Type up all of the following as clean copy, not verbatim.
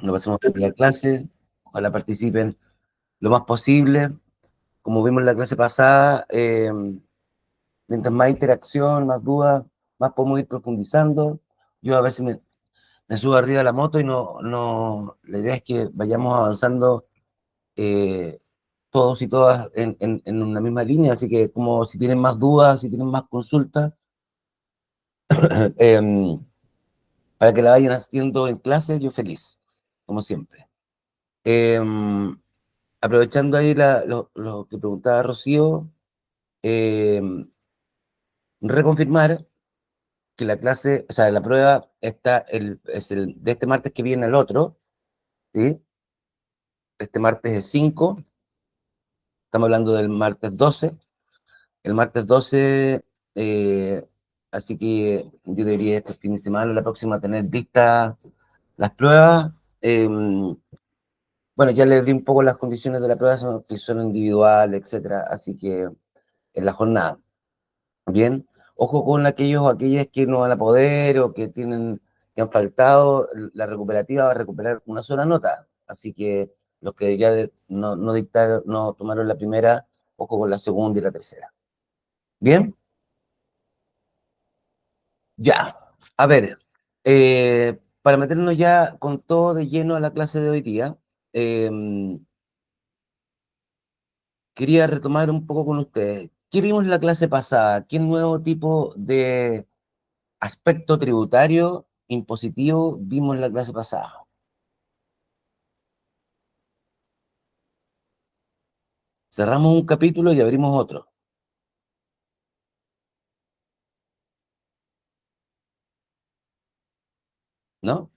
Lo pasemos bien en la clase, ojalá participen lo más posible. Como vimos en la clase pasada, mientras más interacción, más dudas, más podemos ir profundizando. Yo a veces me subo arriba de la moto y la idea es que vayamos avanzando eh, todos y todas en una misma línea, así que como si tienen más dudas, si tienen más consultas, eh, para que la vayan haciendo en clase, yo feliz, como siempre. Eh, Aprovechando ahí lo que preguntaba Rocío, eh, reconfirmar que la clase, o sea, la prueba es el de este martes que viene el otro, ¿sí? Este martes es 5, estamos hablando del martes 12. El martes 12, eh, así que yo debería este fin de semana, la próxima, tener vistas las pruebas. Eh, bueno, ya les di un poco las condiciones de la prueba, que son individuales, etcétera, así que en la jornada. Bien, ojo con aquellos o aquellas que no van a poder o que han faltado, la recuperativa va a recuperar una sola nota, así que los que ya no dictaron, no tomaron la primera, ojo con la segunda y la tercera. Bien, ya, a ver, para meternos ya con todo de lleno a la clase de hoy día, eh, quería retomar un poco con ustedes. ¿Qué vimos en la clase pasada? ¿Qué nuevo tipo de aspecto tributario impositivo vimos en la clase pasada? Cerramos un capítulo y abrimos otro, ¿no?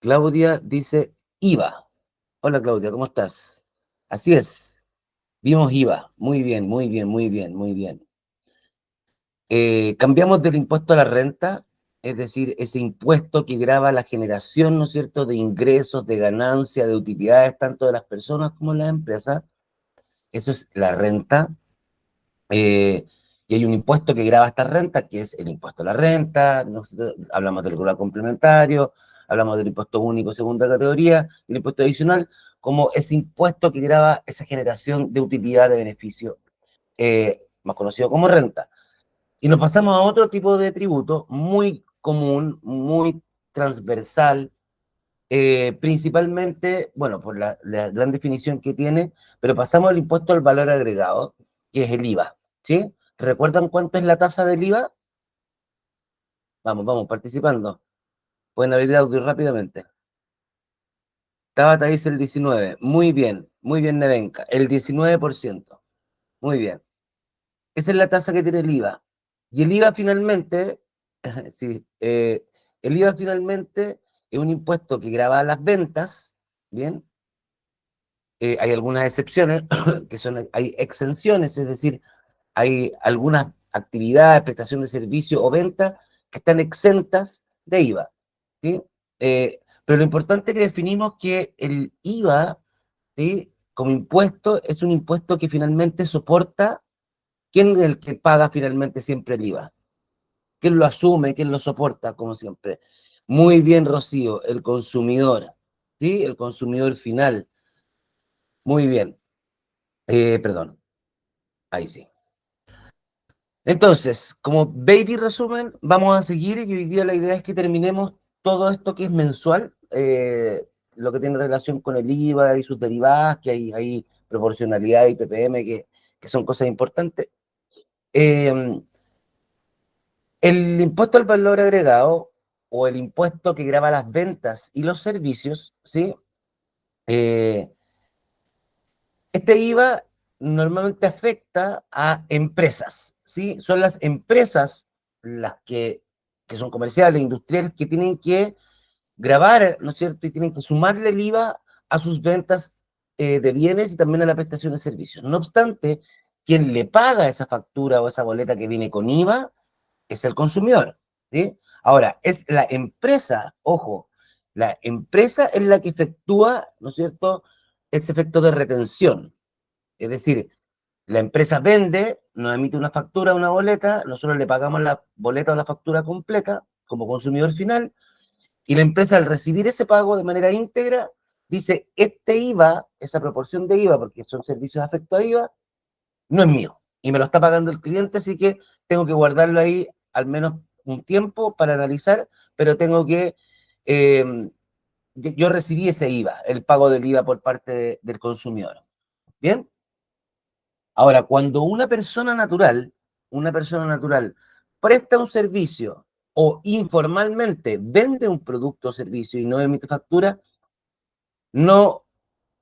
Claudia dice IVA. Hola Claudia, ¿cómo estás? Así es, vimos IVA. Muy bien, muy bien, muy bien, muy bien. Cambiamos del impuesto a la renta, es decir, ese impuesto que grava la generación, ¿no es cierto?, de ingresos, de ganancias, de utilidades, tanto de las personas como de las empresas. Eso es la renta. Eh, y hay un impuesto que grava esta renta, que es el impuesto a la renta. Nosotros hablamos del regular complementario, hablamos del impuesto único segunda categoría, y el impuesto adicional, como ese impuesto que grava esa generación de utilidad, de beneficio, más conocido como renta. Y nos pasamos a otro tipo de tributo muy común, muy transversal, principalmente, bueno, por la gran definición que tiene, pero pasamos al impuesto al valor agregado, que es el IVA, ¿sí? ¿Recuerdan cuánto es la tasa del IVA? Vamos, vamos, participando. Pueden abrir el audio rápidamente. Tabata dice el 19. Muy bien, Nevenka. El 19%. Muy bien. Esa es la tasa que tiene el IVA. Y el IVA finalmente, sí, el IVA finalmente es un impuesto que grava las ventas, ¿bien? Hay algunas excepciones, hay exenciones, es decir, hay algunas actividades, prestación de servicio o venta que están exentas de IVA, ¿sí? Pero lo importante es que definimos que el IVA, ¿sí?, como impuesto, es un impuesto que finalmente soporta. ¿Quién es el que paga finalmente siempre el IVA? ¿Quién lo asume? ¿Quién lo soporta, como siempre? Muy bien, Rocío, el consumidor, ¿sí? El consumidor final. Muy bien. Perdón, ahí sí. Entonces, como baby resumen, vamos a seguir y hoy día la idea es que terminemos todo esto que es mensual, lo que tiene relación con el IVA y sus derivadas, que hay proporcionalidad y PPM, que son cosas importantes. Eh, el impuesto al valor agregado o el impuesto que grava las ventas y los servicios, ¿sí? Eh, Este IVA normalmente afecta a empresas, ¿sí? Son las empresas las que son comerciales, industriales, que tienen que grabar, ¿no es cierto? Y tienen que sumarle el IVA a sus ventas de bienes y también a la prestación de servicios. No obstante, quien le paga esa factura o esa boleta que viene con IVA es el consumidor, ¿sí? Ahora, es la empresa, ojo, la empresa es la que efectúa, ¿no es cierto?, ese efecto de retención. Es decir, La empresa vende, nos emite una factura, una boleta, nosotros le pagamos la boleta o la factura completa como consumidor final, y la empresa al recibir ese pago de manera íntegra, dice, este IVA, esa proporción de IVA, porque son servicios afectos a IVA, no es mío, y me lo está pagando el cliente, así que tengo que guardarlo ahí al menos un tiempo para analizar, pero tengo que, yo recibí ese IVA, el pago del IVA por parte del consumidor. ¿Bien? Ahora, cuando una persona natural presta un servicio o informalmente vende un producto o servicio y no emite factura, no,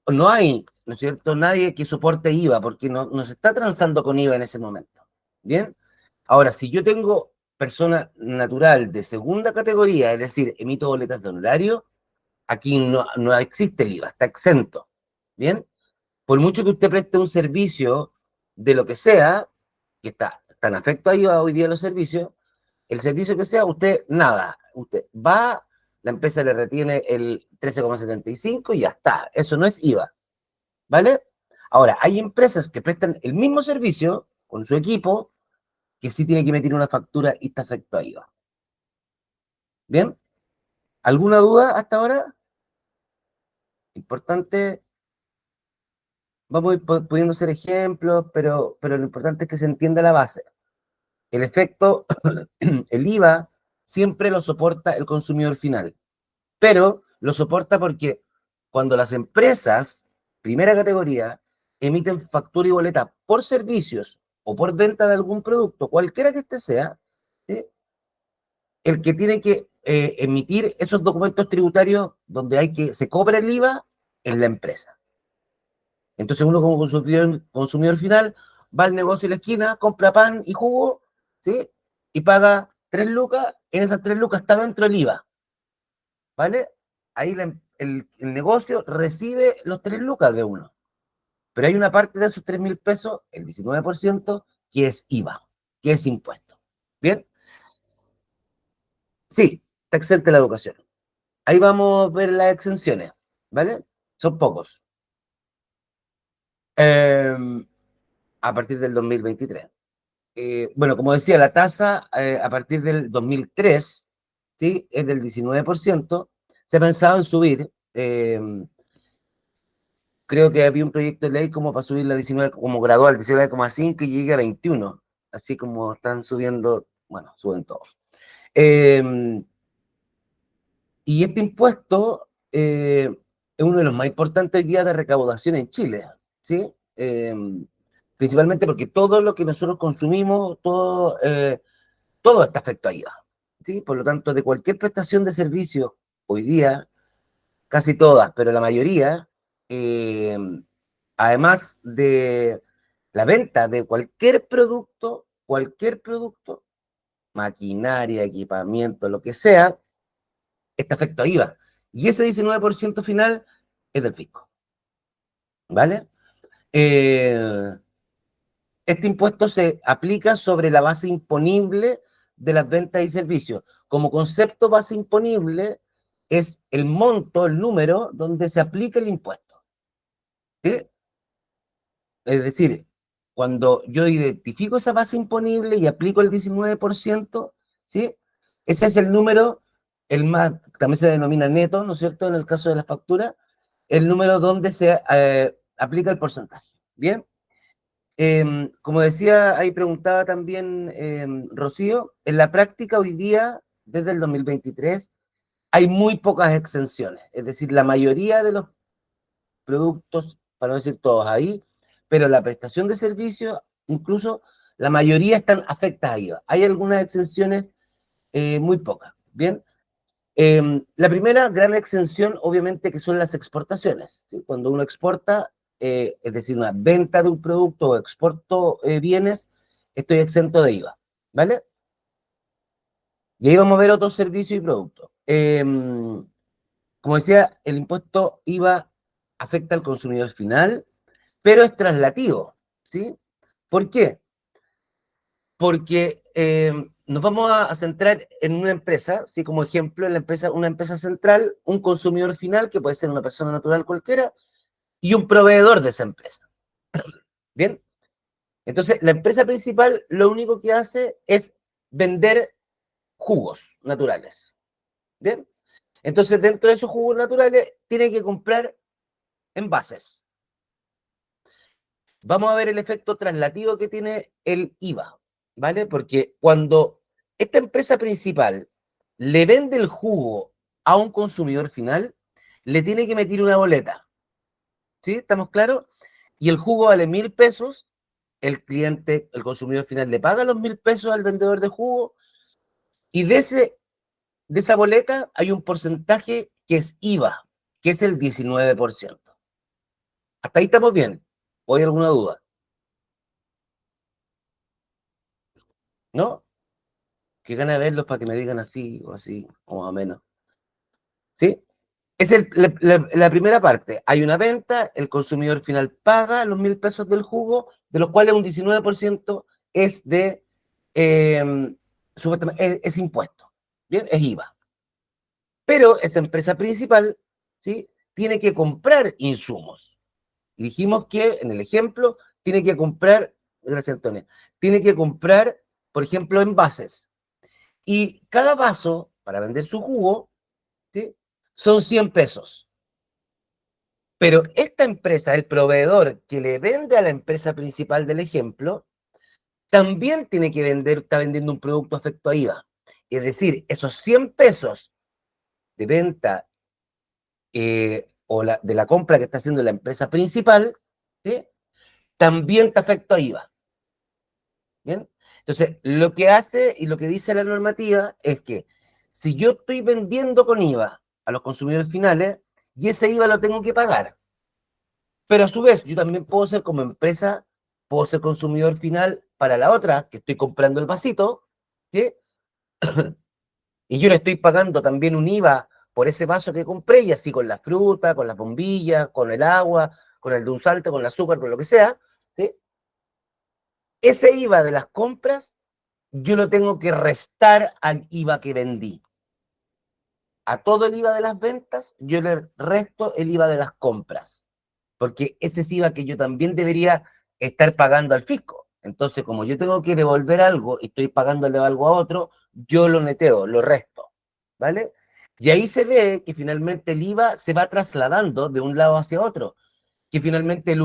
no hay, ¿no es cierto?, nadie que soporte IVA, porque no se está transando con IVA en ese momento. ¿Bien? Ahora, si yo tengo persona natural de segunda categoría, es decir, emito boletas de honorario, aquí no existe el IVA, está exento. ¿Bien? Por mucho que usted preste un servicio de lo que sea, que está tan afecto a IVA hoy día los servicios, el servicio que sea, usted nada, usted va, la empresa le retiene el 13,75 y ya está, eso no es IVA, ¿vale? Ahora, hay empresas que prestan el mismo servicio con su equipo que sí tiene que emitir una factura y está afecto a IVA. ¿Bien? ¿Alguna duda hasta ahora? Importante, vamos a ir pudiendo hacer ejemplos, pero lo importante es que se entienda la base. El efecto, el IVA, siempre lo soporta el consumidor final, pero lo soporta porque cuando las empresas, primera categoría, emiten factura y boleta por servicios o por venta de algún producto, cualquiera que este sea, ¿sí?, el que tiene que emitir esos documentos tributarios donde se cobra el IVA es la empresa. Entonces uno como consumidor final va al negocio de la esquina, compra pan y jugo, ¿sí? Y paga 3 lucas, en esas 3 lucas está dentro el IVA, ¿vale? Ahí el negocio recibe los 3 lucas de uno. Pero hay una parte de esos 3.000 pesos, el 19%, que es IVA, que es impuesto. ¿Bien? Sí, está exenta la educación. Ahí vamos a ver las exenciones, ¿vale? Son pocos. Eh, a partir del 2023. Bueno, como decía, la tasa a partir del 2003, ¿sí?, es del 19%. Se ha pensado en subir. Creo que había un proyecto de ley como para subir la 19, como gradual, 19,5 y llegue a 21. Así como están subiendo, bueno, suben todos. Y este impuesto es uno de los más importantes guías de recaudación en Chile, ¿sí? Principalmente porque todo lo que nosotros consumimos, todo está afecto a IVA, ¿sí? Por lo tanto, de cualquier prestación de servicio, hoy día, casi todas, pero la mayoría, eh, además de la venta de cualquier producto, maquinaria, equipamiento, lo que sea, está afecto a IVA. Y ese 19% final es del fisco, ¿vale? Eh, Este impuesto se aplica sobre la base imponible de las ventas y servicios. Como concepto, base imponible es el monto, el número donde se aplica el impuesto, ¿sí? Es decir, cuando yo identifico esa base imponible y aplico el 19%, ¿sí?, ese es el número, el más, también se denomina neto, ¿no es cierto?, en el caso de la factura, el número donde se aplica el porcentaje. Bien. Como decía, ahí preguntaba también Rocío, en la práctica hoy día, desde el 2023, hay muy pocas exenciones. Es decir, la mayoría de los productos, para no decir todos ahí, pero la prestación de servicios, incluso la mayoría están afectadas a IVA. Hay algunas exenciones, muy pocas. Bien. La primera gran exención, obviamente, que son las exportaciones, ¿sí? Cuando uno exporta, es decir, una venta de un producto o exporto bienes, estoy exento de IVA, ¿vale? Y ahí vamos a ver otros servicios y productos. Como decía, el impuesto IVA afecta al consumidor final, pero es traslativo, ¿sí? ¿Por qué? Porque nos vamos a centrar en una empresa, ¿sí? Como ejemplo, en una empresa central, un consumidor final, que puede ser una persona natural cualquiera, y un proveedor de esa empresa. ¿Bien? Entonces, la empresa principal lo único que hace es vender jugos naturales. ¿Bien? Entonces, dentro de esos jugos naturales, tiene que comprar envases. Vamos a ver el efecto traslativo que tiene el IVA, ¿vale? Porque cuando esta empresa principal le vende el jugo a un consumidor final, le tiene que meter una boleta, ¿sí? ¿Estamos claros? Y el jugo vale 1.000 pesos, el cliente, el consumidor final le paga los 1.000 pesos al vendedor de jugo, y de esa boleta hay un porcentaje que es IVA, que es el 19%. Hasta ahí estamos bien. ¿O hay alguna duda? ¿No? Que gana de verlos para que me digan así, o más o menos. ¿Sí? Es la primera parte. Hay una venta, el consumidor final paga los 1.000 pesos del jugo, de los cuales un 19% es de, es impuesto. Bien, es IVA. Pero esa empresa principal, ¿sí? Tiene que comprar insumos. Y dijimos que, en el ejemplo, tiene que comprar, gracias Antonio, tiene que comprar, por ejemplo, envases. Y cada vaso, para vender su jugo, ¿sí? Son 100 pesos. Pero esta empresa, el proveedor que le vende a la empresa principal del ejemplo, también tiene que vender, está vendiendo un producto afecto a IVA. Es decir, esos 100 pesos de venta de la compra que está haciendo la empresa principal, ¿sí? También está afecto a IVA. ¿Bien? Entonces, lo que hace y lo que dice la normativa es que si yo estoy vendiendo con IVA a los consumidores finales, y ese IVA lo tengo que pagar. Pero a su vez, yo también puedo ser como empresa, puedo ser consumidor final para la otra, que estoy comprando el vasito, ¿sí? Y yo le estoy pagando también un IVA por ese vaso que compré, y así con la fruta, con las bombillas, con el agua, con el dulzante, con el azúcar, con lo que sea, ¿sí? Ese IVA de las compras, yo lo tengo que restar al IVA que vendí. A todo el IVA de las ventas, yo le resto el IVA de las compras, porque ese es IVA que yo también debería estar pagando al fisco. Entonces, como yo tengo que devolver algo y estoy pagándole algo a otro, yo lo neteo, lo resto, ¿vale? Y ahí se ve que finalmente el IVA se va trasladando de un lado hacia otro, que finalmente el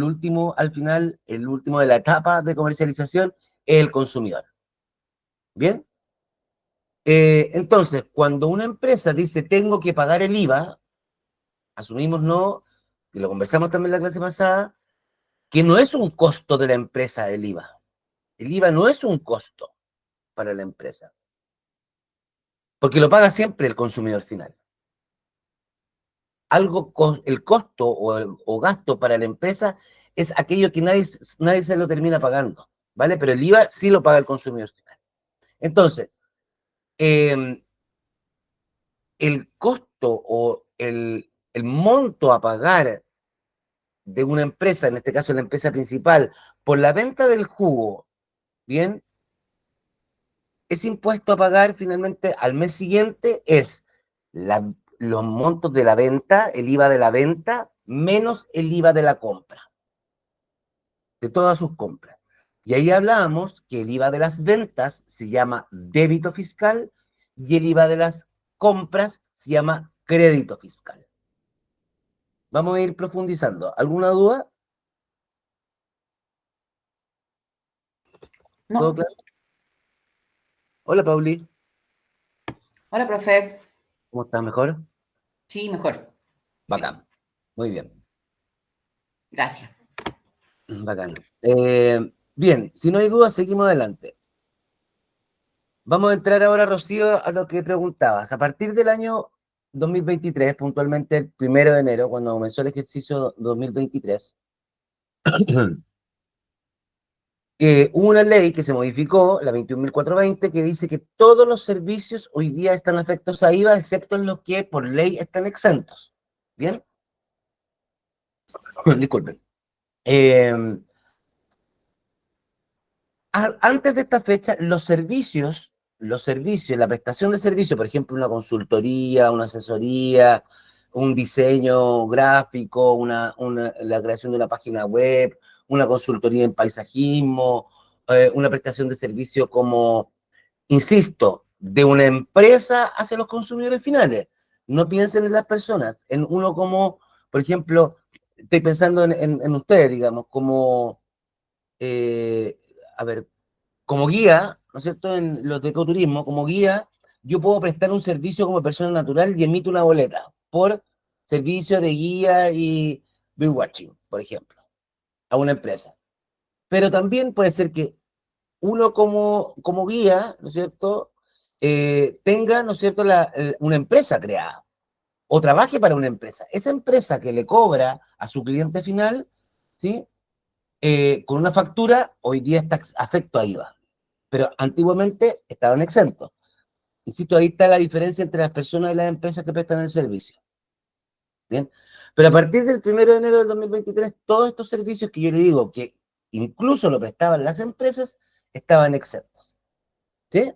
último, al final, el último de la etapa de comercialización es el consumidor. ¿Bien? Entonces, cuando una empresa dice tengo que pagar el IVA, asumimos no, y lo conversamos también en la clase pasada, que no es un costo de la empresa el IVA. El IVA no es un costo para la empresa, porque lo paga siempre el consumidor final. El costo o gasto para la empresa es aquello que nadie se lo termina pagando, ¿vale? Pero el IVA sí lo paga el consumidor final. Entonces, eh, el costo o el monto a pagar de una empresa, en este caso la empresa principal, por la venta del jugo, ¿bien? Ese impuesto a pagar finalmente al mes siguiente es los montos de la venta, el IVA de la venta, menos el IVA de la compra, de todas sus compras. Y ahí hablábamos que el IVA de las ventas se llama débito fiscal y el IVA de las compras se llama crédito fiscal. Vamos a ir profundizando. ¿Alguna duda? ¿Todo No. claro? Hola, Pauli. Hola, profe. ¿Cómo estás? ¿Mejor? Sí, mejor. Sí, Bacán. Muy bien. gracias. Bacán. Bien, si no hay dudas, seguimos adelante. Vamos a entrar ahora, Rocío, a lo que preguntabas. A partir del año 2023, puntualmente el 1 de enero, cuando comenzó el ejercicio 2023, hubo una ley que se modificó, la 21.420, que dice que todos los servicios hoy día están afectos a IVA, excepto en los que por ley están exentos. ¿Bien? Disculpen. Eh, Antes de esta fecha, los servicios, la prestación de servicio, por ejemplo, una consultoría, una asesoría, un diseño gráfico, la creación de una página web, una consultoría en paisajismo, una prestación de servicio como, insisto, de una empresa hacia los consumidores finales. No piensen en las personas, en uno como, por ejemplo, estoy pensando en ustedes, digamos, como, eh, a ver, como guía, ¿no es cierto? En los de ecoturismo, como guía, yo puedo prestar un servicio como persona natural y emito una boleta por servicio de guía y birdwatching, por ejemplo, a una empresa. Pero también puede ser que uno como guía, ¿no es cierto? Tenga, ¿no es cierto?, una empresa creada o trabaje para una empresa. Esa empresa que le cobra a su cliente final, ¿sí? Con una factura, hoy día está afecto a IVA, pero antiguamente estaban exentos. Insisto, ahí está la diferencia entre las personas y las empresas que prestan el servicio. ¿Bien? Pero a partir del 1 de enero del 2023, todos estos servicios que yo le digo que incluso lo prestaban las empresas, estaban exentos. ¿Sí?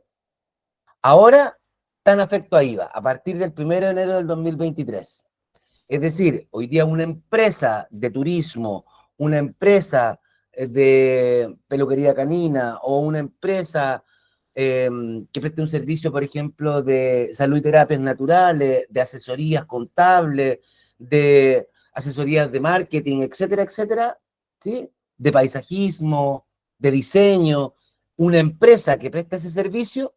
Ahora están afecto a IVA, a partir del 1 de enero del 2023. Es decir, hoy día una empresa de turismo, una empresa de peluquería canina o una empresa que preste un servicio, por ejemplo, de salud y terapias naturales, de asesorías contables, de asesorías de marketing, etcétera, etcétera, ¿sí? De paisajismo, de diseño, una empresa que presta ese servicio,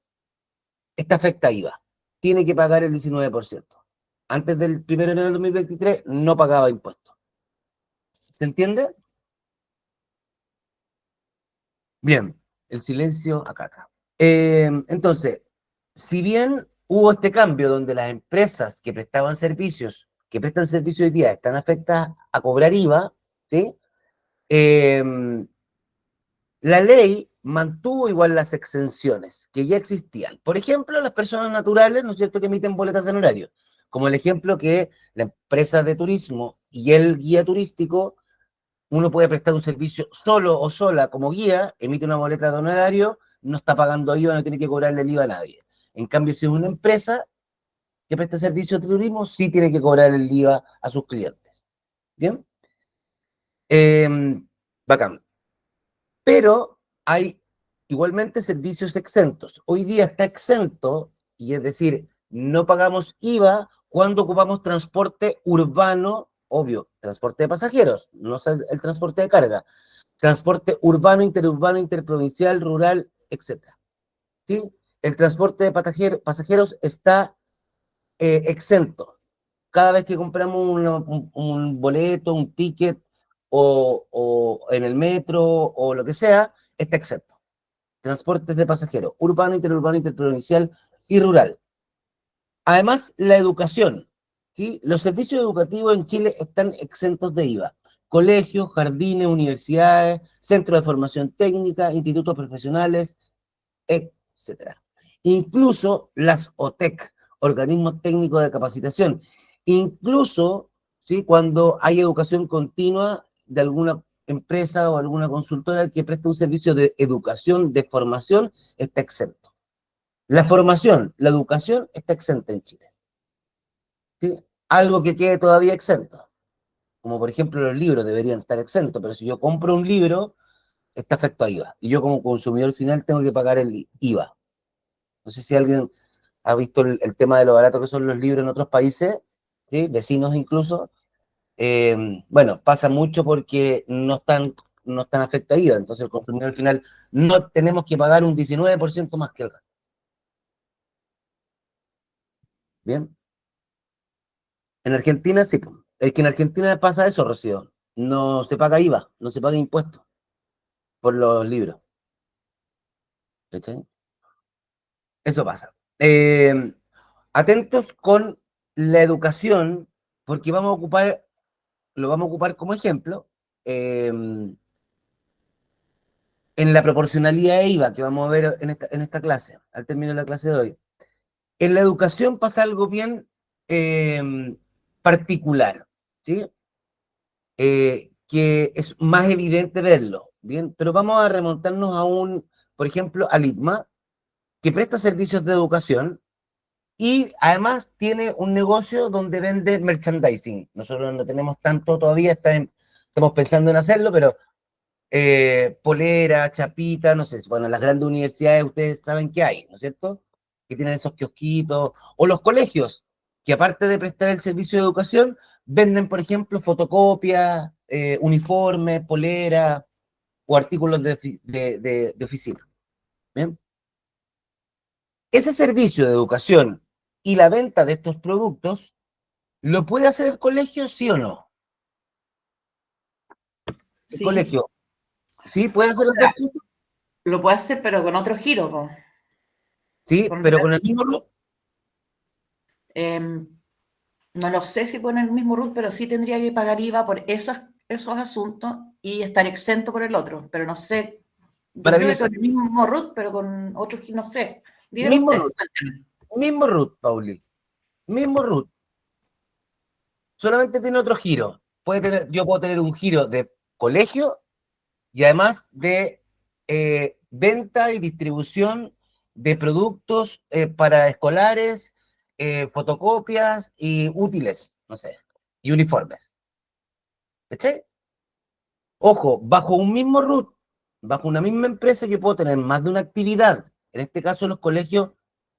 está afecta a IVA. Tiene que pagar el 19%. Antes del 1 de enero del 2023 no pagaba impuestos. ¿Se entiende? Bien, el silencio acá. Entonces, si bien hubo este cambio donde las empresas que prestaban servicios, que prestan servicios hoy día, están afectadas a cobrar IVA, ¿sí? Eh, la ley mantuvo igual las exenciones que ya existían. Por ejemplo, las personas naturales, ¿no es cierto?, que emiten boletas de honorario. Como el ejemplo que la empresa de turismo y el guía turístico, uno puede prestar un servicio solo o sola como guía, emite una boleta de honorario, no está pagando IVA, no tiene que cobrarle el IVA a nadie. En cambio, si es una empresa que presta servicios de turismo, sí tiene que cobrar el IVA a sus clientes. ¿Bien? Bacán. Pero hay igualmente servicios exentos. Hoy día está exento, y es decir, no pagamos IVA cuando ocupamos transporte urbano, obvio, transporte de pasajeros, no es el transporte de carga, transporte urbano, interurbano, interprovincial, rural, etcétera. ¿Sí? El transporte de pasajeros está exento. Cada vez que compramos un boleto, un ticket, o en el metro, o lo que sea, está exento. Transportes de pasajeros, urbano, interurbano, interprovincial y rural. Además, la educación, ¿sí? Los servicios educativos en Chile están exentos de IVA. Colegios, jardines, universidades, centros de formación técnica, institutos profesionales, etcétera. Incluso las OTEC, organismos técnicos de capacitación. Incluso, ¿sí?, cuando hay educación continua de alguna empresa o alguna consultora que presta un servicio de educación, de formación, está exento. La formación, la educación está exenta en Chile. ¿Sí? Algo que quede todavía exento, como por ejemplo los libros deberían estar exentos, pero si yo compro un libro, está afecto a IVA. Y yo como consumidor final tengo que pagar el IVA. No sé si alguien ha visto el tema de lo barato que son los libros en otros países, ¿sí?, vecinos incluso. Bueno, pasa mucho porque no están afectos a IVA, entonces el consumidor final no tenemos que pagar un 19% más que el resto. ¿Bien? En Argentina sí, pues. Es que en Argentina pasa eso, Rocío. No se paga IVA, no se paga impuesto por los libros. ¿Cachai? Eso pasa. Atentos con la educación, porque lo vamos a ocupar como ejemplo en la proporcionalidad de IVA que vamos a ver en esta clase, al término de la clase de hoy. En la educación pasa algo bien particular, ¿sí? Que es más evidente verlo, ¿bien? Pero vamos a remontarnos por ejemplo, al ITMA, que presta servicios de educación y además tiene un negocio donde vende merchandising. Nosotros no tenemos tanto todavía, estamos pensando en hacerlo, pero polera, chapita, no sé, bueno, las grandes universidades ustedes saben que hay, ¿no es cierto? Que tienen esos kiosquitos, o los colegios, que aparte de prestar el servicio de educación, venden, por ejemplo, fotocopias, uniformes, polera o artículos de oficina. ¿Bien? Ese servicio de educación y la venta de estos productos, ¿lo puede hacer el colegio, sí o no? El Sí. colegio, ¿sí? ¿Puede O hacer las dos sea, cosas? lo puede hacer, pero con otro giro, po. Sí, Con pero con el mismo RUT. em, no lo sé si pone el mismo RUT, pero sí tendría que pagar IVA por esos asuntos y estar exento por el otro. Pero no sé, yo creo que Maravilloso. con el mismo RUT, pero con otro giro, no sé. Dígame Mismo usted. RUT, mismo RUT, Pauli. Mismo RUT. Solamente tiene otro giro. Yo puedo tener un giro de colegio y además de venta y distribución de productos para escolares, fotocopias y útiles, no sé, y uniformes. ¿Cachai? Ojo, bajo un mismo RUT, bajo una misma empresa, yo puedo tener más de una actividad. En este caso, los colegios,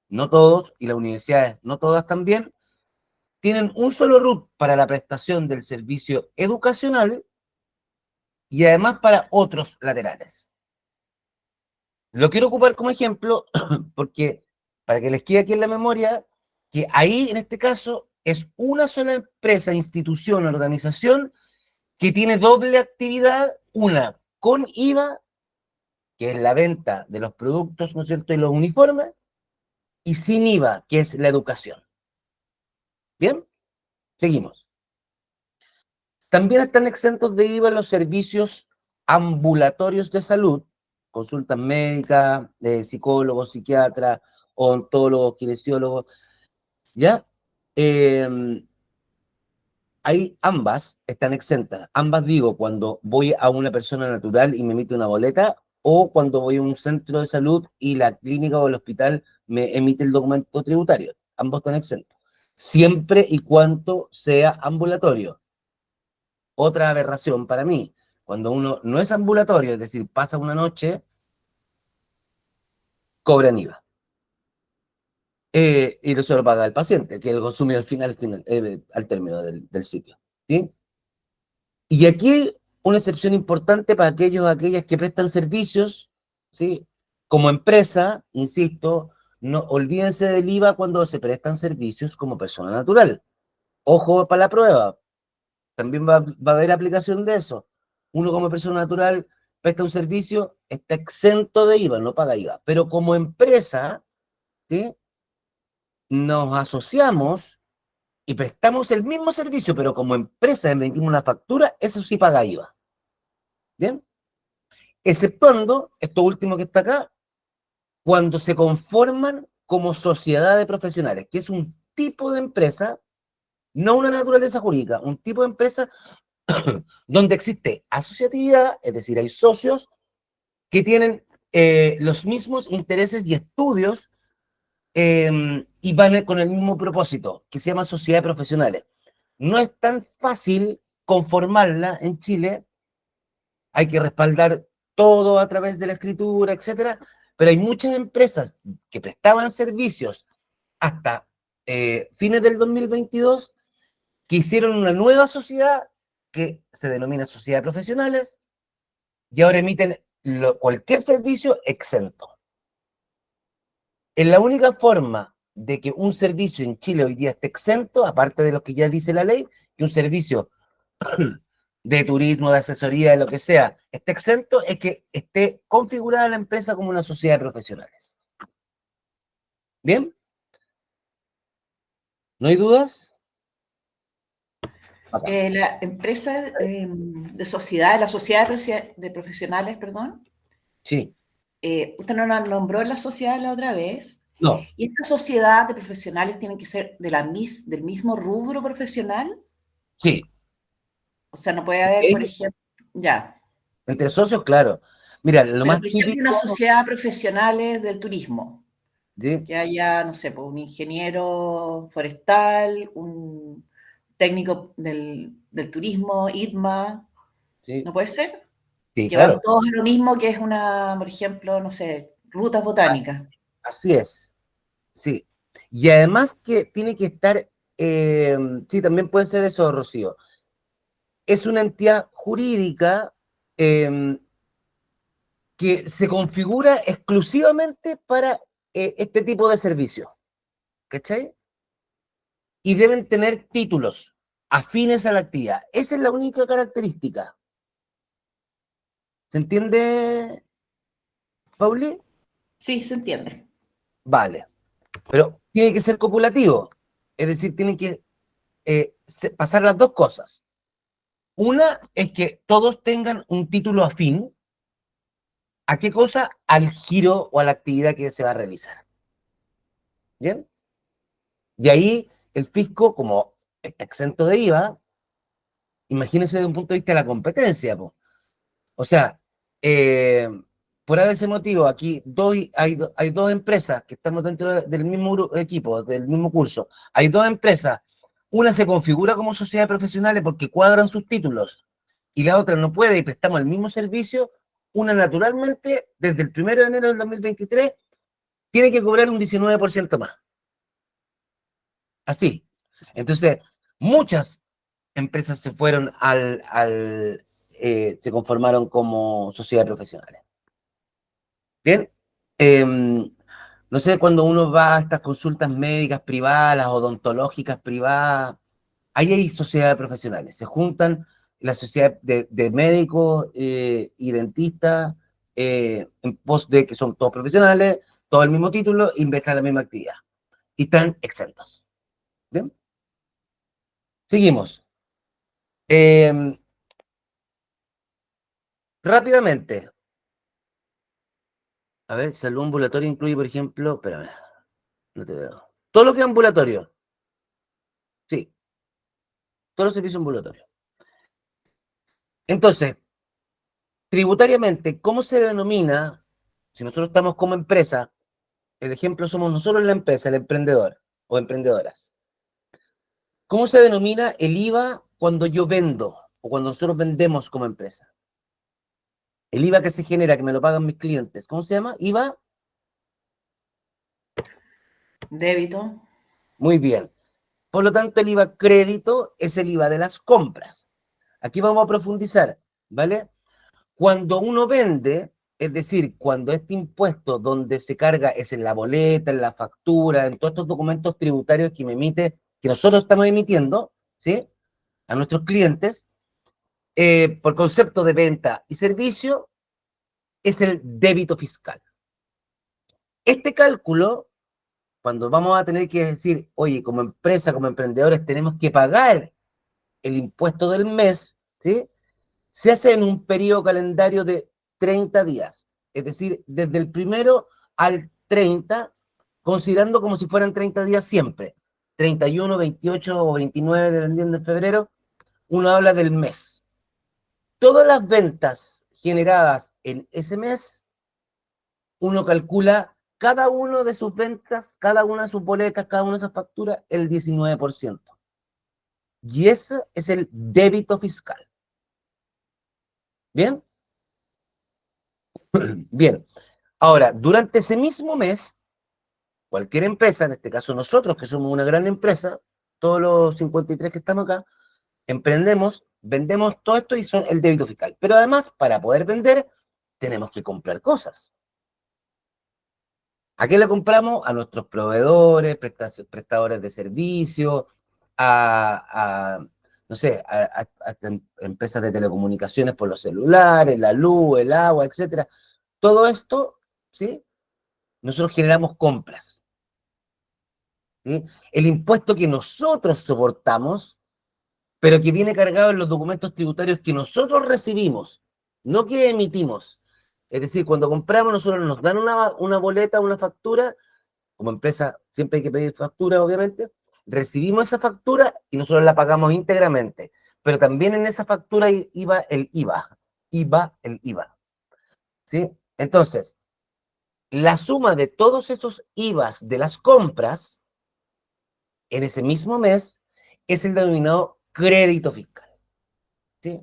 no todos, y las universidades, no todas también, tienen un solo RUT para la prestación del servicio educacional y además para otros laterales. Lo quiero ocupar como ejemplo porque, para que les quede aquí en la memoria, que ahí, en este caso, es una sola empresa, institución, organización que tiene doble actividad, una con IVA, que es la venta de los productos, ¿no es cierto?, y los uniformes, y sin IVA, que es la educación. ¿Bien? Seguimos. También están exentos de IVA los servicios ambulatorios de salud, consultas médicas, psicólogos, psiquiatras, odontólogos, kinesiólogos, ¿ya? Eh, Ahí ambas están exentas. Ambas digo cuando voy a una persona natural y me emite una boleta o cuando voy a un centro de salud y la clínica o el hospital me emite el documento tributario. Ambos están exentos. Siempre y cuando sea ambulatorio. Otra aberración para mí, cuando uno no es ambulatorio, es decir, pasa una noche, cobran IVA. Y eso lo paga el paciente, que lo consume al término del sitio. ¿Sí? Y aquí una excepción importante para aquellas que prestan servicios, ¿sí? Como empresa, insisto, no olvídense del IVA cuando se prestan servicios como persona natural. Ojo para la prueba, también va a haber aplicación de eso. Uno como persona natural presta un servicio, está exento de IVA, no paga IVA. Pero como empresa, ¿sí? Nos asociamos y prestamos el mismo servicio, pero como empresa emitimos una factura, eso sí paga IVA. ¿Bien? Exceptuando, esto último que está acá, cuando se conforman como sociedad de profesionales, que es un tipo de empresa, no una naturaleza jurídica, un tipo de empresa donde existe asociatividad, es decir, hay socios que tienen los mismos intereses y estudios y van con el mismo propósito, que se llama sociedad de profesionales. No es tan fácil conformarla en Chile, hay que respaldar todo a través de la escritura, etcétera, pero hay muchas empresas que prestaban servicios hasta fines del 2022 que hicieron una nueva sociedad que se denomina sociedad de profesionales y ahora emiten cualquier servicio exento. Es la única forma de que un servicio en Chile hoy día esté exento, aparte de lo que ya dice la ley, que un servicio de turismo, de asesoría, de lo que sea, esté exento, es que esté configurada la empresa como una sociedad de profesionales. ¿Bien? ¿No hay dudas? Acá. La empresa de sociedad, la sociedad de profesionales, perdón, Sí. usted no nos nombró la sociedad la otra vez, No. y esta sociedad de profesionales tiene que ser del mismo rubro profesional, Sí. o sea, no puede haber, por ejemplo, ya, Entre socios, claro. Mira, lo pero más por ejemplo una típico sociedad de profesionales del turismo, de... que haya, no sé, pues, un ingeniero forestal, un técnico del turismo, ITMA, Sí. ¿no puede ser? Sí, que vamos claro. todos a lo mismo, que es una, por ejemplo, no sé, rutas Así, botánicas. así es. Sí. Y además que tiene que estar, sí, también puede ser eso, Rocío. Es una entidad jurídica eh, que se configura exclusivamente para este tipo de servicios, ¿cachai? Y deben tener títulos afines a la actividad. Esa es la única característica. ¿Se entiende, Pauli? Sí, se entiende. Vale. Pero tiene que ser copulativo. Es decir, tienen que pasar las dos cosas. Una es que todos tengan un título afín. ¿A qué cosa? Al giro o a la actividad que se va a realizar. ¿Bien? Y ahí el fisco, como está exento de IVA, imagínense desde un punto de vista de la competencia, po. O sea, eh, por ese motivo, aquí hay dos empresas que estamos dentro del mismo equipo, del mismo curso. Hay dos empresas. Una se configura como sociedades profesionales porque cuadran sus títulos y la otra no puede y prestamos el mismo servicio. Una naturalmente, desde el 1 de enero del 2023, tiene que cobrar un 19% más. Así. Entonces, muchas empresas se fueron se conformaron como sociedades profesionales. Bien. No sé, cuando uno va a estas consultas médicas privadas, las odontológicas privadas, ahí hay sociedades profesionales. Se juntan la sociedad de médicos y dentistas en pos de que son todos profesionales, todo el mismo título, investan la misma actividad. Y están exentos. Bien. Seguimos. Eh, rápidamente. A ver, salud ambulatorio incluye, por ejemplo, espérame, no te veo. Todo lo que es ambulatorio. Sí, todos los servicios ambulatorios. Entonces, tributariamente, ¿cómo se denomina? Si nosotros estamos como empresa, el ejemplo somos nosotros la empresa, el emprendedor o emprendedoras. ¿Cómo se denomina el IVA cuando yo vendo o cuando nosotros vendemos como empresa? El IVA que se genera, que me lo pagan mis clientes, ¿cómo se llama? IVA. Débito. Muy bien. Por lo tanto, el IVA crédito es el IVA de las compras. Aquí vamos a profundizar, ¿vale? Cuando uno vende, es decir, cuando este impuesto donde se carga es en la boleta, en la factura, en todos estos documentos tributarios que me emite, que nosotros estamos emitiendo, ¿sí? A nuestros clientes, por concepto de venta y servicio, es el débito fiscal. Este cálculo, cuando vamos a tener que decir, oye, como empresa, como emprendedores, tenemos que pagar el impuesto del mes, ¿sí? Se hace en un periodo calendario de 30 días, es decir, desde el 1 al 30, considerando como si fueran 30 días siempre, 31, 28 o 29, dependiendo de febrero, uno habla del mes. Todas las ventas generadas en ese mes, uno calcula cada uno de sus ventas, cada una de sus boletas, cada una de esas facturas, el 19%. Y ese es el débito fiscal. ¿Bien? Bien. Ahora, durante ese mismo mes, cualquier empresa, en este caso nosotros, que somos una gran empresa, todos los 53 que estamos acá, emprendemos, vendemos todo esto y son el débito fiscal. Pero además, para poder vender, tenemos que comprar cosas. ¿A qué le compramos? A nuestros proveedores, prestadores de servicios, no sé, a empresas de telecomunicaciones por los celulares, la luz, el agua, etcétera. Todo esto, ¿sí? Nosotros generamos compras. ¿Sí? El impuesto que nosotros soportamos, pero que viene cargado en los documentos tributarios que nosotros recibimos, no que emitimos. Es decir, cuando compramos, nosotros nos dan una boleta, una factura, como empresa siempre hay que pedir factura, obviamente, recibimos esa factura y nosotros la pagamos íntegramente. Pero también en esa factura iba el IVA, el IVA. ¿Sí? Entonces, la suma de todos esos IVAs de las compras en ese mismo mes es el denominado crédito fiscal. ¿Sí?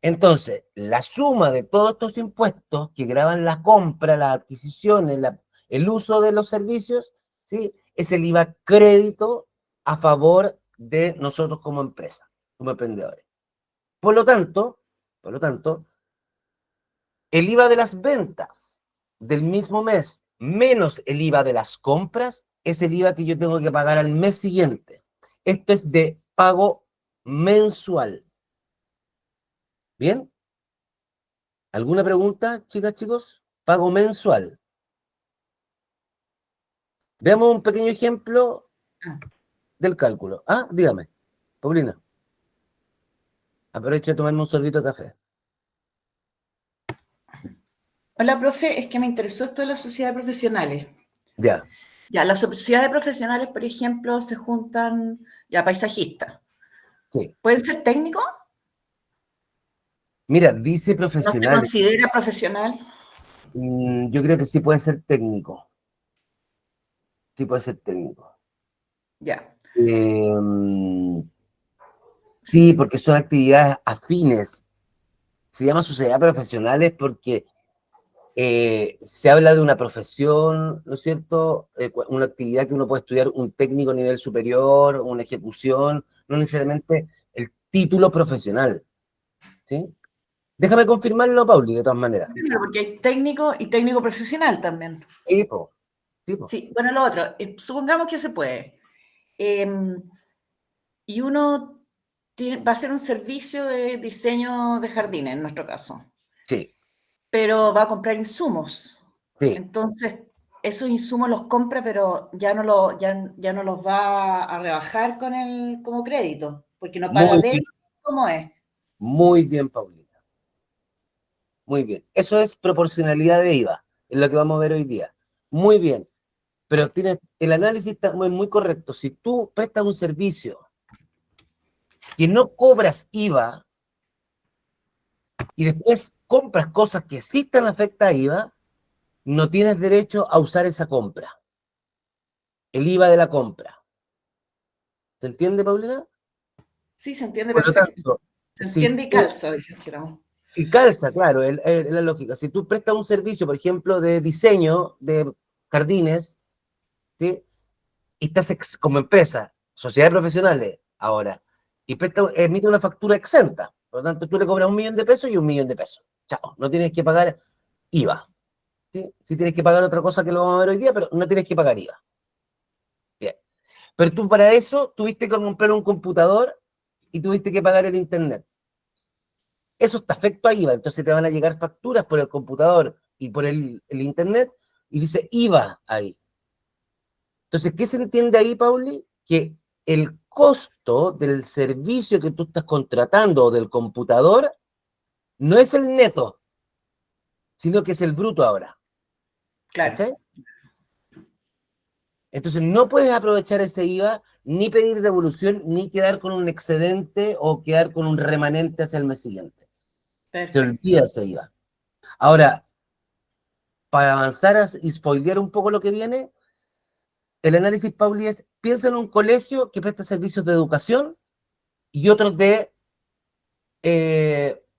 Entonces, la suma de todos estos impuestos que gravan la compra, las adquisiciones, el uso de los servicios, ¿sí? Es el IVA crédito a favor de nosotros como empresa, como emprendedores. Por lo tanto, el IVA de las ventas del mismo mes menos el IVA de las compras es el IVA que yo tengo que pagar al mes siguiente. Esto es de pago mensual. ¿Bien? ¿Alguna pregunta, chicas, chicos? Pago mensual. Veamos un pequeño ejemplo del cálculo. Ah, dígame, Paulina. Aprovecho de tomarme un sorbito de café. Hola, profe, es que me interesó esto de las sociedades profesionales. Ya, Ya, las sociedades profesionales, por ejemplo, se juntan, ya, paisajistas. sí. ¿Pueden ser técnicos? Mira, dice ¿No se profesionales. considera profesional? Yo creo que sí puede ser técnico. Sí puede ser técnico. Ya, Eh, sí, porque son actividades afines. Se llama sociedad profesionales porque se habla de una profesión, ¿no es cierto? Una actividad que uno puede estudiar, un técnico a nivel superior, una ejecución, no necesariamente el título profesional, ¿sí? Déjame confirmarlo, Pauli, de todas maneras. claro, porque hay técnico y técnico profesional también. Sí, po, sí, po. Sí, bueno, lo otro, supongamos que se puede. Em, y uno va a hacer un servicio de diseño de jardines, en nuestro caso, Sí, pero va a comprar insumos. sí. Entonces, esos insumos los compra, pero ya no los va a rebajar con como crédito, porque no paga Muy de bien, él, ¿cómo es? muy bien, Paulina. Muy bien. Eso es proporcionalidad de IVA, es lo que vamos a ver hoy día. Muy bien. Pero el análisis está muy correcto. Si tú prestas un servicio que no cobras IVA y después compras cosas que sí están afectadas a IVA, no tienes derecho a usar esa compra, el IVA de la compra. ¿Se entiende, Paulina? Sí, se entiende Por lo perfecto. tanto, Se si entiende y tú, calza, dijéramos. y calza, claro, es la lógica. Si tú prestas un servicio, por ejemplo, de diseño de jardines, ¿sí? Y estás como empresa, sociedades profesionales ahora, y emite una factura exenta. Por lo tanto, tú le cobras 1.000.000 de pesos y 1.000.000 de pesos. Chao, no tienes que pagar IVA. ¿Sí? Sí tienes que pagar otra cosa que lo vamos a ver hoy día, pero no tienes que pagar IVA. Bien. Pero tú para eso tuviste que comprar un computador y tuviste que pagar el internet. Eso está afecto a IVA, entonces te van a llegar facturas por el computador y por el internet y dice IVA ahí. Entonces, ¿qué se entiende ahí, Pauli? Que el costo del servicio que tú estás contratando o del computador no es el neto, sino que es el bruto ahora. Claro, ¿Cachai? Entonces, no puedes aprovechar ese IVA, ni pedir devolución, ni quedar con un excedente o quedar con un remanente hacia el mes siguiente. Se perfecto. olvida ese IVA. Ahora, para avanzar y spoilear un poco lo que viene, el análisis, Pauli, es, piensa en un colegio que presta servicios de educación y otros de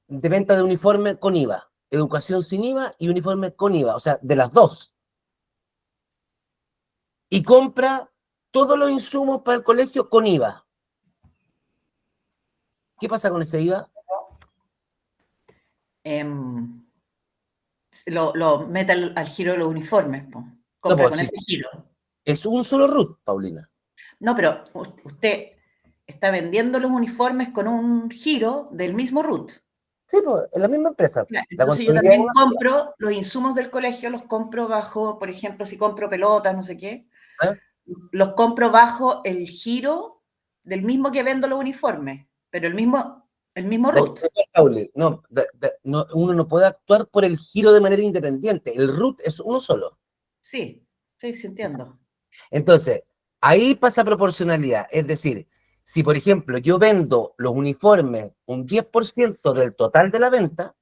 venta de uniforme con IVA, educación sin IVA y uniforme con IVA, o sea, de las dos. Y compra todos los insumos para el colegio con IVA. ¿Qué pasa con ese IVA? Em, lo mete al giro de los uniformes, po. No, Compra pues con sí, ese giro. es un solo root, Paulina. No, pero usted está vendiendo los uniformes con un giro del mismo root. Sí, pues, es la misma empresa. Claro, La entonces yo contabilidad es también una sola. compro los insumos del colegio, los compro bajo, por ejemplo, si compro pelotas, no sé qué, ¿Eh? los compro bajo el giro del mismo que vendo los uniformes, pero el mismo root. Pauli, no, no, uno no puede actuar por el giro de manera independiente. El root es uno solo. Sí, sí, sí entiendo. Entonces, ahí pasa proporcionalidad. Es decir, si por ejemplo yo vendo los uniformes un 10% del total de la venta,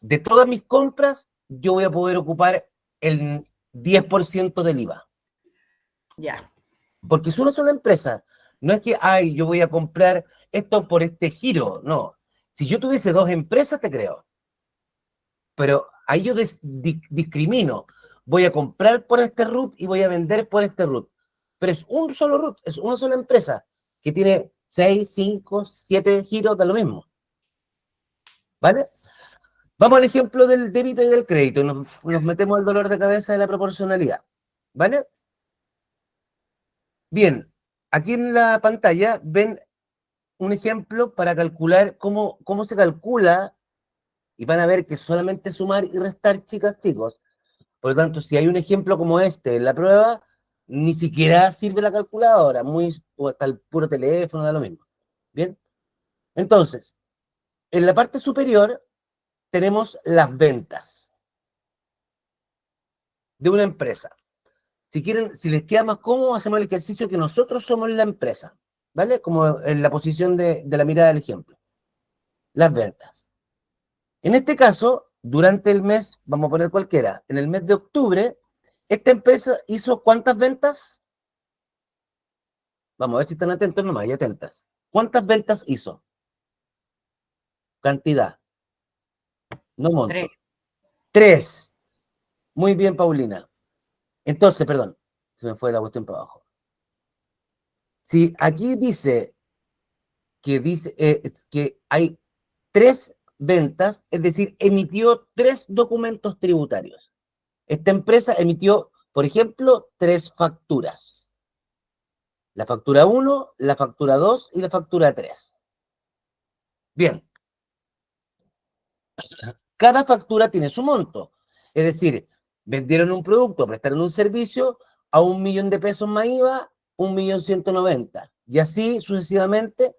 de todas mis compras, yo voy a poder ocupar el 10% del IVA. Ya, Porque es una sola empresa. No es que, ay, yo voy a comprar esto por este giro. No. Si yo tuviese dos empresas, te creo. Pero ahí yo discrimino. Voy a comprar por este root y voy a vender por este root. Pero es un solo root, es una sola empresa que tiene 6, 5, 7 giros de lo mismo. ¿Vale? Vamos al ejemplo del débito y del crédito. Nos metemos el dolor de cabeza de la proporcionalidad. ¿Vale? Bien, aquí en la pantalla ven un ejemplo para calcular cómo se calcula, y van a ver que solamente sumar y restar, chicas, chicos. Por lo tanto, si hay un ejemplo como este en la prueba, ni siquiera sirve la calculadora, o hasta el puro teléfono, da lo mismo. Bien, entonces, en la parte superior tenemos las ventas de una empresa. Si quieren, si les queda más cómodo, hacemos el ejercicio que nosotros somos la empresa, ¿vale? Como en la posición de la mirada del ejemplo. Las ventas. En este caso, durante el mes, vamos a poner cualquiera, en el mes de octubre, esta empresa hizo ¿cuántas ventas? Vamos a ver si están atentos nomás y atentas. ¿Cuántas ventas hizo? Cantidad, no monto. 3. 3. Muy bien, Paulina. Entonces, perdón, se me fue la cuestión para abajo. Si aquí dice que hay 3 ventas, es decir, emitió 3 documentos tributarios. Esta empresa emitió, por ejemplo, 3 facturas. La factura 1, la factura 2 y la factura 3. Bien. Cada factura tiene su monto. Es decir, vendieron un producto, prestaron un servicio a 1.000.000 de pesos más IVA, 1.190.000. Y así sucesivamente.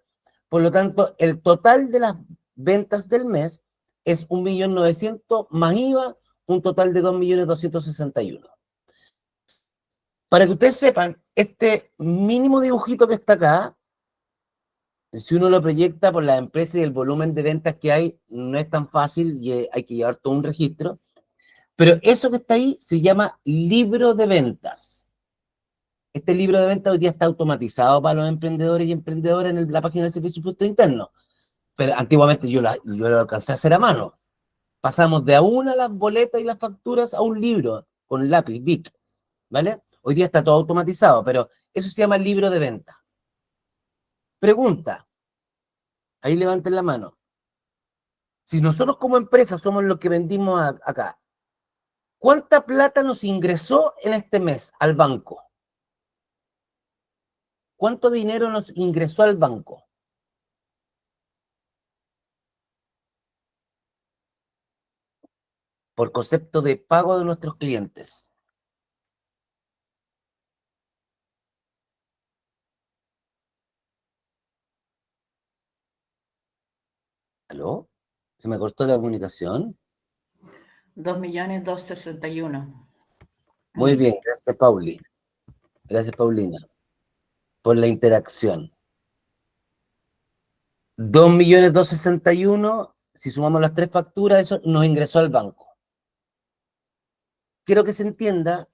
Por lo tanto, el total de las ventas del mes es 1.900.000 más IVA, un total de 2.261.000. Para que ustedes sepan, este mínimo dibujito que está acá, si uno lo proyecta por la empresa y el volumen de ventas que hay, no es tan fácil y hay que llevar todo un registro. Pero eso que está ahí se llama libro de ventas. Este libro de ventas hoy día está automatizado para los emprendedores y emprendedoras en la página del Servicio de Impuestos Internos. Pero antiguamente yo lo alcancé a hacer a mano. Pasamos de a una las boletas y las facturas a un libro con lápiz, Bic, ¿vale? Hoy día está todo automatizado, pero eso se llama libro de ventas. Pregunta, ahí levanten la mano. Si nosotros como empresa somos los que vendimos acá, ¿cuánta plata nos ingresó en este mes al banco? ¿Cuánto dinero nos ingresó al banco? Por concepto de pago de nuestros clientes. ¿Aló? ¿Se me cortó la comunicación? 2.261.000. Muy bien, gracias, Pauli. Gracias, Paulina, por la interacción. 2.261.000, si sumamos las 3 facturas, eso nos ingresó al banco. Quiero que se entienda,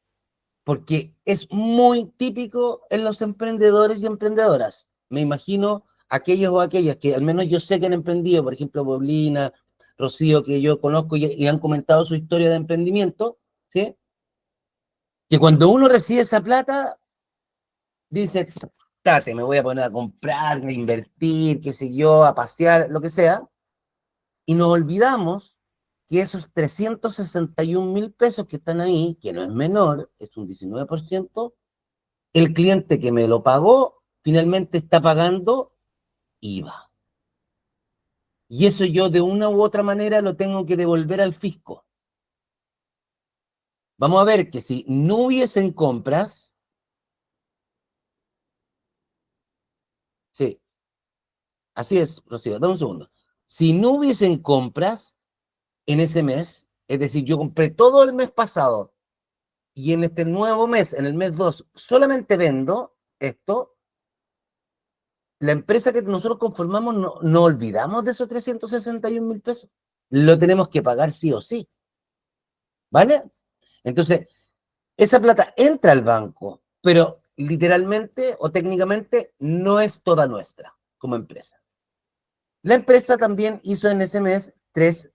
porque es muy típico en los emprendedores y emprendedoras. Me imagino aquellos o aquellas que al menos yo sé que han emprendido, por ejemplo, Paulina, Rocío, que yo conozco y han comentado su historia de emprendimiento, ¿sí? Que cuando uno recibe esa plata, dice, tate, me voy a poner a comprar, a invertir, qué sé yo, a pasear, lo que sea, y nos olvidamos que esos 361.000 pesos que están ahí, que no es menor, es un 19%, el cliente que me lo pagó finalmente está pagando IVA. Y eso yo de una u otra manera lo tengo que devolver al fisco. Vamos a ver que si no hubiesen compras, sí, así es, Rocío, dame un segundo. Si no hubiesen compras en ese mes, es decir, yo compré todo el mes pasado y en este nuevo mes, en el mes 2 solamente vendo esto, la empresa que nosotros conformamos no olvidamos de esos 361.000 pesos. Lo tenemos que pagar sí o sí. ¿Vale? Entonces, esa plata entra al banco, pero literalmente o técnicamente no es toda nuestra como empresa. La empresa también hizo en ese mes 3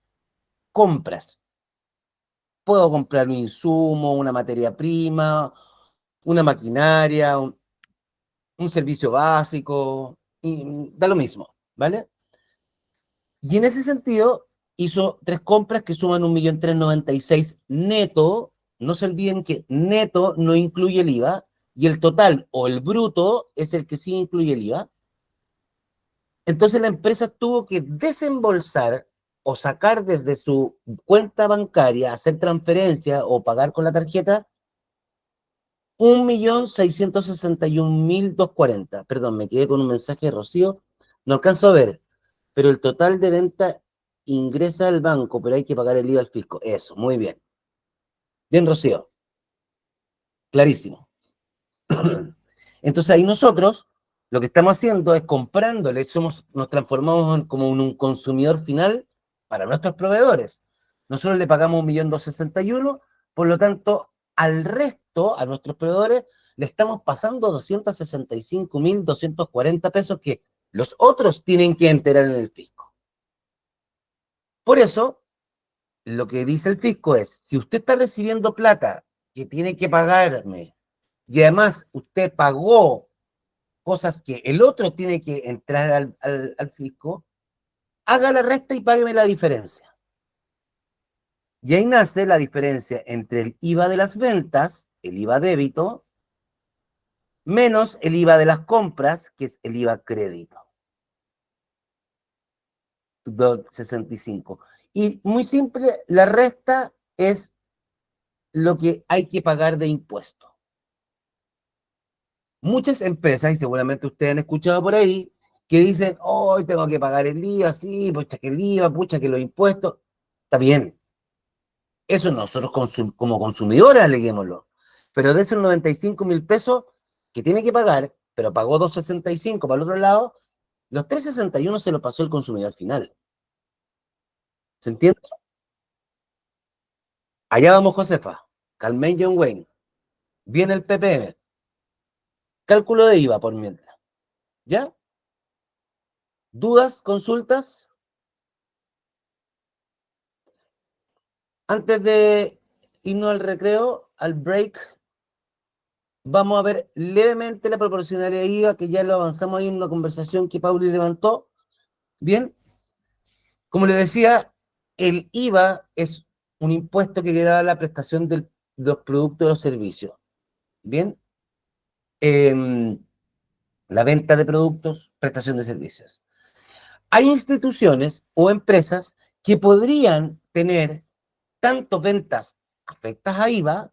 compras. Puedo comprar un insumo, una materia prima, una maquinaria, un servicio básico, y da lo mismo, ¿vale? Y en ese sentido, hizo 3 compras que suman 1.396.000 neto. No se olviden que neto no incluye el IVA, y el total o el bruto es el que sí incluye el IVA. Entonces la empresa tuvo que desembolsar o sacar desde su cuenta bancaria, hacer transferencia o pagar con la tarjeta 1.661.240. Perdón, me quedé con un mensaje de Rocío. No alcanzo a ver, pero el total de venta ingresa al banco, pero hay que pagar el IVA al fisco. Eso, muy bien. Bien, Rocío, clarísimo. Entonces ahí nosotros lo que estamos haciendo es comprándole, nos transformamos como en un consumidor final para nuestros proveedores. Nosotros le pagamos 1.261.000, por lo tanto, al resto, a nuestros proveedores, le estamos pasando 265.240 pesos que los otros tienen que enterar en el fisco. Por eso, lo que dice el fisco es, si usted está recibiendo plata que tiene que pagarme y además usted pagó cosas que el otro tiene que entrar al fisco, haga la resta y págueme la diferencia. Y ahí nace la diferencia entre el IVA de las ventas, el IVA débito, menos el IVA de las compras, que es el IVA crédito, 65. Y muy simple, la resta es lo que hay que pagar de impuesto. Muchas empresas, y seguramente ustedes han escuchado por ahí, que dicen, hoy tengo que pagar el IVA, sí, pucha que el IVA, pucha que los impuestos. Está bien, eso nosotros como consumidores aleguémoslo. Pero de esos 95.000 pesos que tiene que pagar, pero pagó 265 para el otro lado, los 361 se los pasó el consumidor final. ¿Se entiende? Allá vamos, Josefa. Carmen John Wayne. Viene el PPM. Cálculo de IVA por mientras. ¿Ya? ¿Dudas? ¿Consultas? Antes de irnos al recreo, al break, vamos a ver levemente la proporcionalidad de IVA, que ya lo avanzamos ahí en una conversación que Pauli levantó. Bien, como le decía, el IVA es un impuesto que da la prestación de los productos y los servicios. Bien, Em, la venta de productos, prestación de servicios. Hay instituciones o empresas que podrían tener tanto ventas afectas a IVA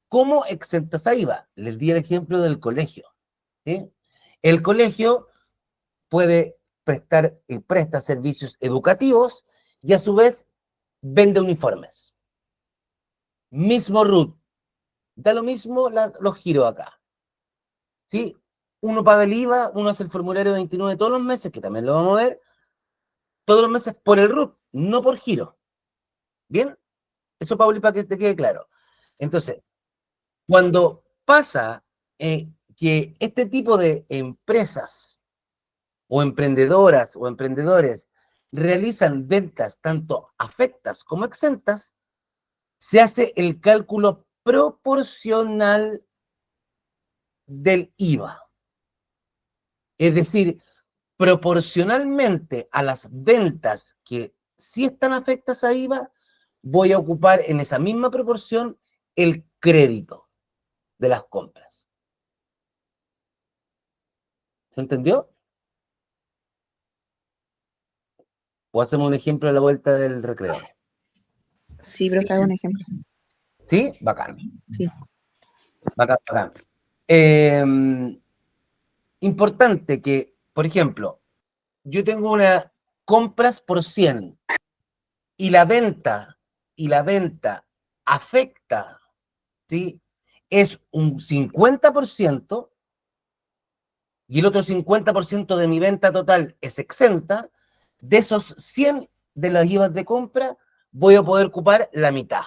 como exentas a IVA. Les di el ejemplo del colegio. ¿Sí? El colegio puede prestar y presta servicios educativos y a su vez vende uniformes. Mismo RUT. Da lo mismo los giros acá. ¿Sí? Uno paga el IVA, uno hace el formulario 29 todos los meses, que también lo vamos a ver, todos los meses por el RUT, no por giro. ¿Bien? Eso, Pauli, para que te quede claro. Entonces, cuando pasa que este tipo de empresas o emprendedoras o emprendedores realizan ventas tanto afectas como exentas, se hace el cálculo proporcional del IVA. Es decir, proporcionalmente a las ventas que sí están afectas a IVA, voy a ocupar en esa misma proporción el crédito de las compras. ¿Se entendió? O hacemos un ejemplo a la vuelta del recreo. Sí, profe, hago un ejemplo. ¿Sí? Bacán. Sí. Bacán, bacán. Importante que, por ejemplo, yo tengo una compras por 100 y la venta afecta, ¿sí? Es un 50% y el otro 50% de mi venta total es exenta. De esos 100 de las IVAs de compra, voy a poder ocupar la mitad.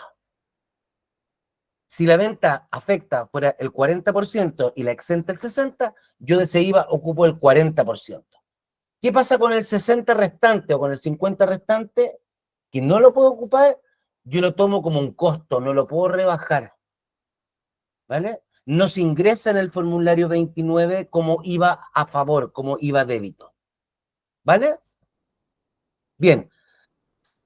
Si la venta afecta fuera el 40% y la exenta el 60%, yo de ese IVA ocupo el 40%. ¿Qué pasa con el 60 restante o con el 50 restante? Que no lo puedo ocupar, yo lo tomo como un costo, no lo puedo rebajar, ¿vale? No se ingresa en el formulario 29 como IVA a favor, como IVA débito, ¿vale? Bien,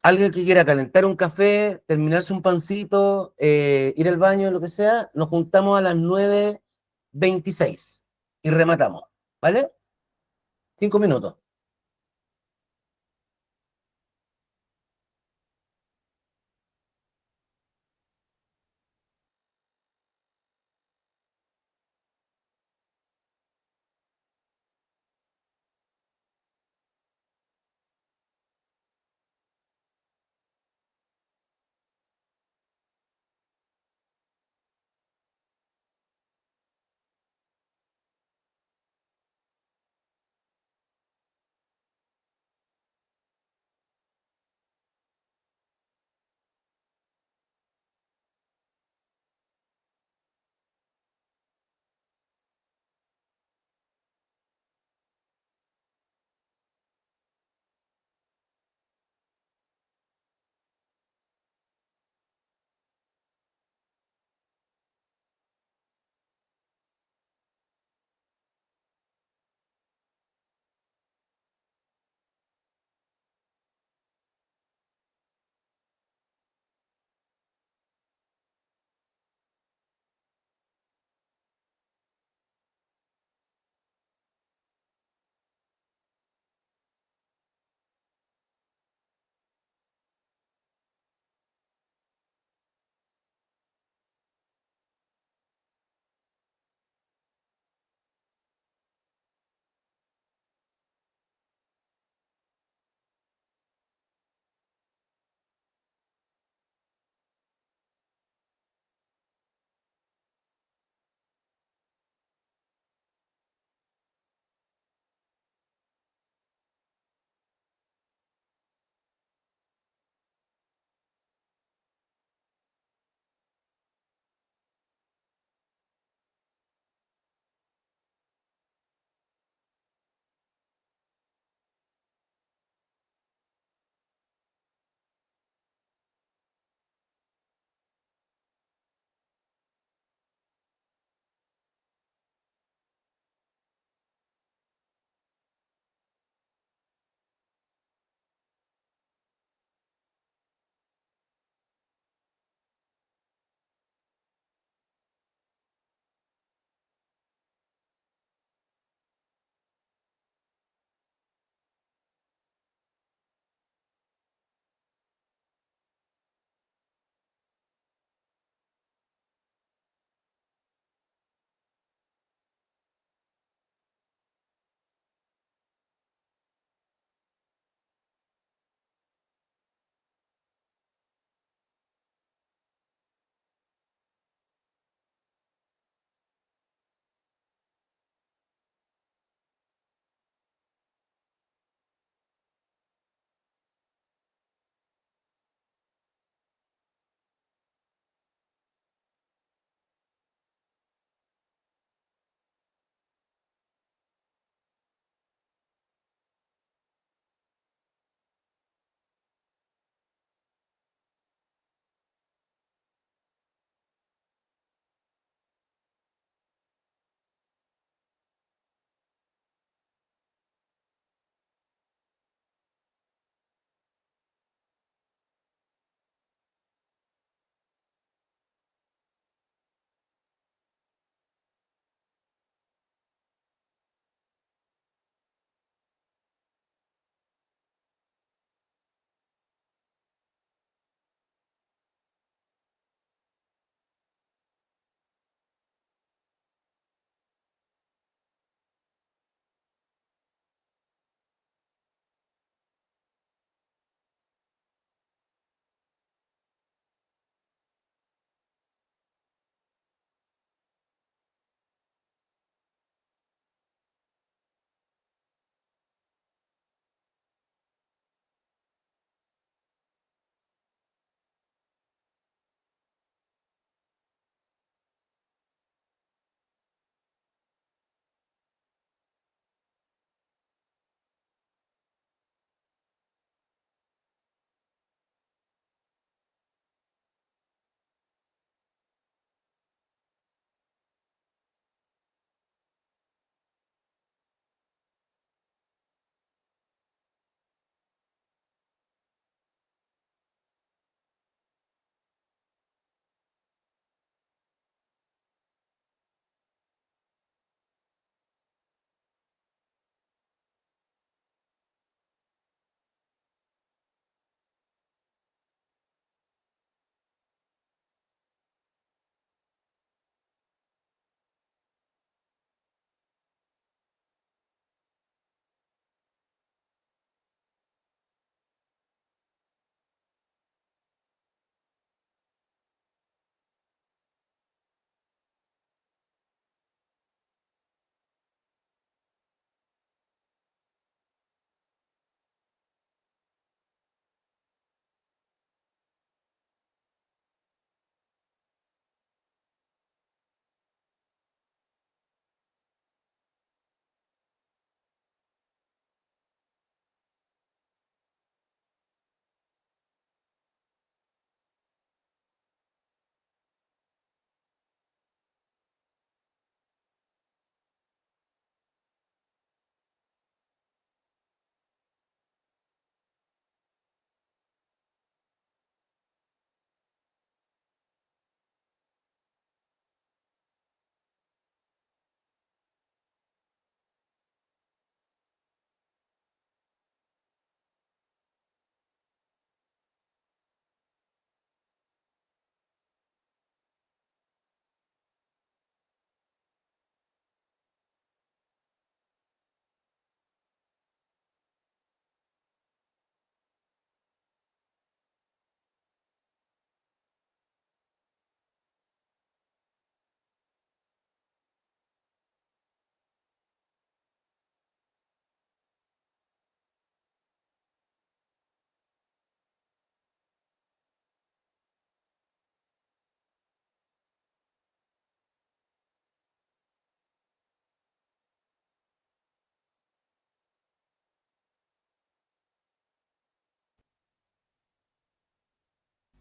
alguien que quiera calentar un café, terminarse un pancito, ir al baño, lo que sea, nos juntamos a las 9:26 y rematamos, ¿vale? 5 minutos.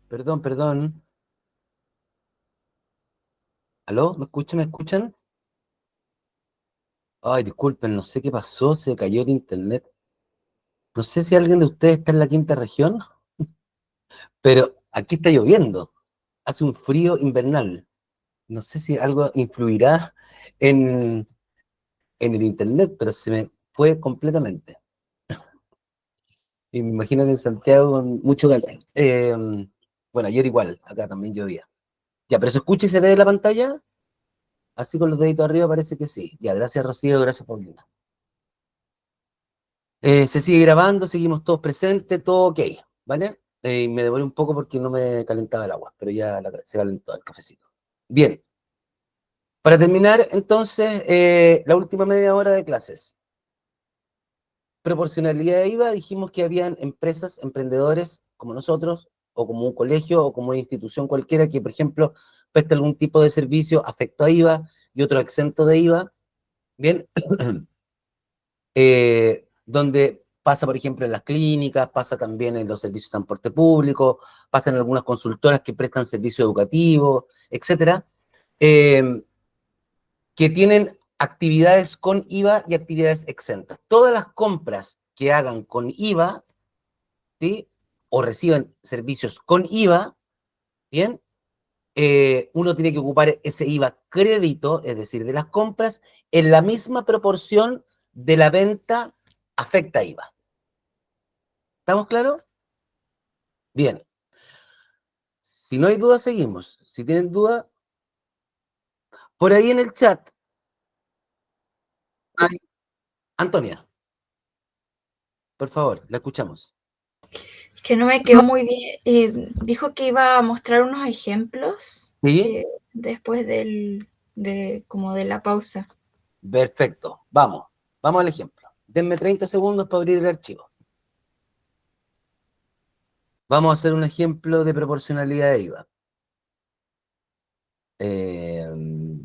Perdón. ¿Aló? ¿Me escuchan? ¿Me escuchan? Ay, disculpen, no sé qué pasó, se cayó el internet. No sé si alguien de ustedes está en la quinta región, pero aquí está lloviendo. Hace un frío invernal. No sé si algo influirá en, en el internet, pero se me fue completamente. Y me imagino que en Santiago con mucho calor. Bueno, ayer igual, acá también llovía. Ya, pero ¿se escucha y se ve de la pantalla? Así con los deditos arriba parece que sí. Ya, gracias Rocío, gracias Paulina. Se sigue grabando, seguimos todos presentes, todo ok, ¿vale? Me demoré un poco porque no me calentaba el agua, pero ya se calentó el cafecito. Bien, para terminar, entonces, la última media hora de clases. Proporcionalidad de IVA, dijimos que habían empresas, emprendedores como nosotros, o como un colegio, o como una institución cualquiera que, por ejemplo, preste algún tipo de servicio afecto a IVA y otro exento de IVA, ¿bien? Donde pasa, por ejemplo, en las clínicas, pasa también en los servicios de transporte público, pasa en algunas consultoras que prestan servicio educativo, etcétera, eh, que tienen actividades con IVA y actividades exentas. Todas las compras que hagan con IVA, ¿sí? O reciban servicios con IVA, ¿bien? Uno tiene que ocupar ese IVA crédito, es decir, de las compras, en la misma proporción de la venta afecta IVA. ¿Estamos claros? Bien. Si no hay duda, seguimos. Si tienen duda, por ahí en el chat hay Antonia, por favor, la escuchamos. Que no me quedó muy bien. Dijo que iba a mostrar unos ejemplos ¿Sí? que después como de la pausa. Perfecto. Vamos al ejemplo. Denme 30 segundos para abrir el archivo. Vamos a hacer un ejemplo de proporcionalidad de IVA.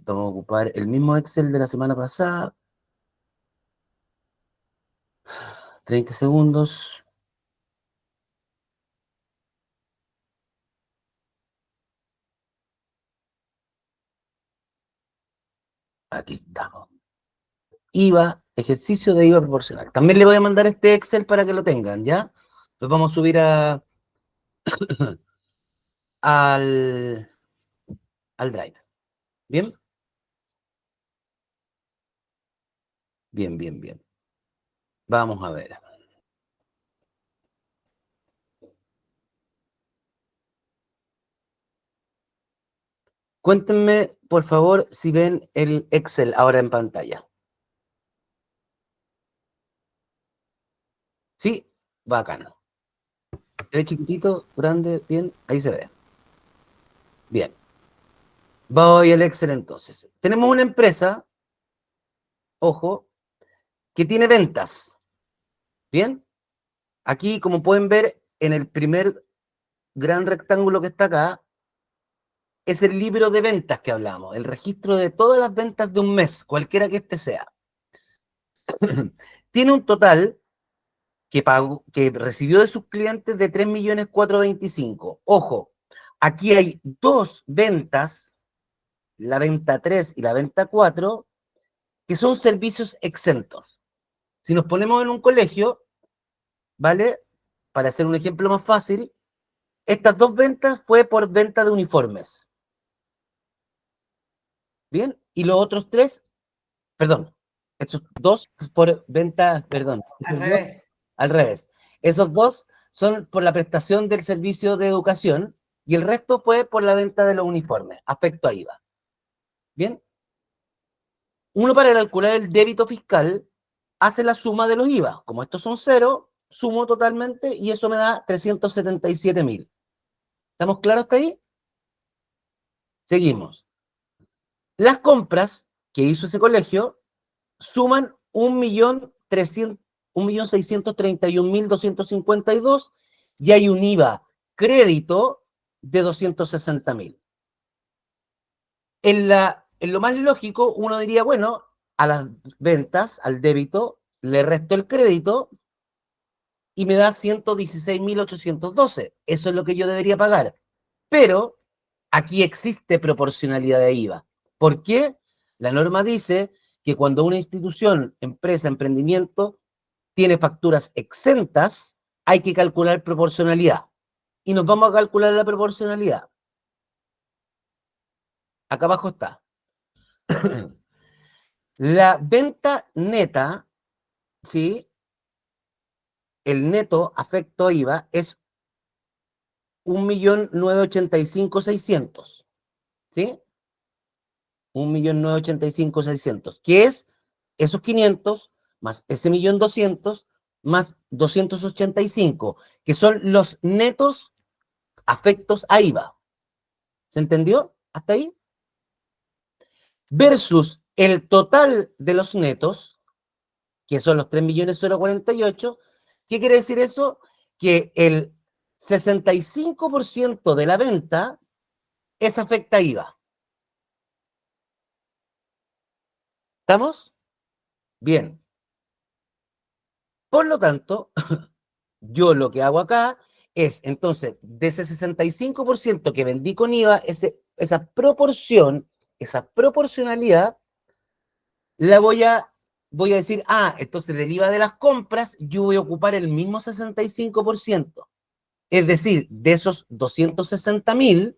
Vamos a ocupar el mismo Excel de la semana pasada. 30 segundos. Aquí estamos. IVA, ejercicio de IVA proporcional. También le voy a mandar este Excel para que lo tengan, ¿ya? Los vamos a subir al Drive. ¿Bien? Bien. Vamos a ver. Cuéntenme, por favor, si ven el Excel ahora en pantalla. ¿Sí? Bacano. ¿Se ve chiquitito, grande? Bien, ahí se ve. Bien. Voy al Excel entonces. Tenemos una empresa, ojo, que tiene ventas. ¿Bien? Aquí, como pueden ver, en el primer gran rectángulo que está acá, es el libro de ventas que hablamos, el registro de todas las ventas de un mes, cualquiera que este sea. Tiene un total que recibió de sus clientes de 3.425.000. Ojo, aquí hay dos ventas, la venta 3 y la venta 4, que son servicios exentos. Si nos ponemos en un colegio, ¿vale? Para hacer un ejemplo más fácil, estas dos ventas fue por venta de uniformes. ¿Bien? Y los otros tres, perdón, estos dos por venta, perdón, Al revés. al revés. Esos dos son por la prestación del servicio de educación y el resto fue por la venta de los uniformes, afecto a IVA. ¿Bien? Uno para calcular el débito fiscal hace la suma de los IVA. Como estos son cero, sumo totalmente y eso me da 377.000. ¿Estamos claros hasta ahí? Seguimos. Las compras que hizo ese colegio suman 1.631.252 y hay un IVA crédito de 260.000. En lo más lógico, uno diría, bueno, a las ventas, al débito, le resto el crédito y me da 116.812. Eso es lo que yo debería pagar. Pero aquí existe proporcionalidad de IVA. ¿Por qué? La norma dice que cuando una institución, empresa, emprendimiento tiene facturas exentas, hay que calcular proporcionalidad. Y nos vamos a calcular la proporcionalidad. Acá abajo está. La venta neta, ¿sí? El neto afecto a IVA es 1.985.600, ¿sí? 1.985.600, que es esos 500 más ese 1.200.000 más 285, que son los netos afectos a IVA. ¿Se entendió hasta ahí? Versus el total de los netos, que son los 3.048.000. ¿Qué quiere decir eso? Que el 65% de la venta es afecta a IVA. ¿Estamos? Bien. Por lo tanto, yo lo que hago acá es, entonces, de ese 65% que vendí con IVA, esa proporción, esa proporcionalidad, la voy a decir, entonces del IVA de las compras, yo voy a ocupar el mismo 65%. Es decir, de esos 260.000,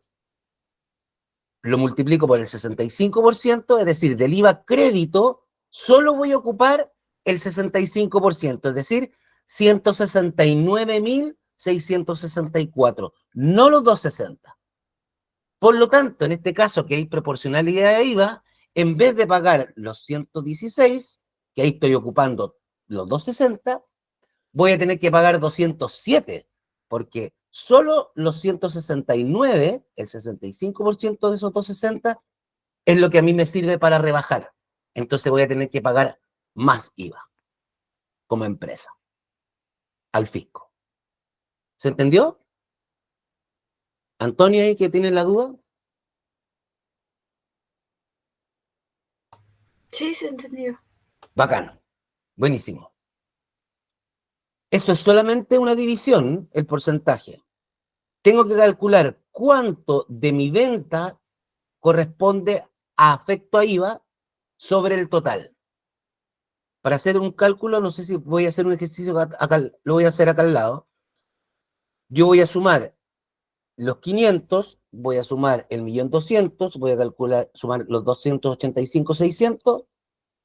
lo multiplico por el 65%, es decir, del IVA crédito, solo voy a ocupar el 65%, es decir, 169.664, no los 260. Por lo tanto, en este caso que hay proporcionalidad de IVA, en vez de pagar los 116, que ahí estoy ocupando los 260, voy a tener que pagar 207, porque solo los 169, el 65% de esos 260, es lo que a mí me sirve para rebajar. Entonces voy a tener que pagar más IVA como empresa al fisco. ¿Se entendió? Antonio, ¿ahí que tiene la duda? Sí, se entendió. Bacano. Buenísimo. Esto es solamente una división, el porcentaje. Tengo que calcular cuánto de mi venta corresponde a afecto a IVA sobre el total. Para hacer un cálculo, no sé si voy a hacer un ejercicio acá, lo voy a hacer acá al lado. Yo voy a sumar los 500, voy a sumar el 1.200.000, voy a calcular, sumar los 285.600.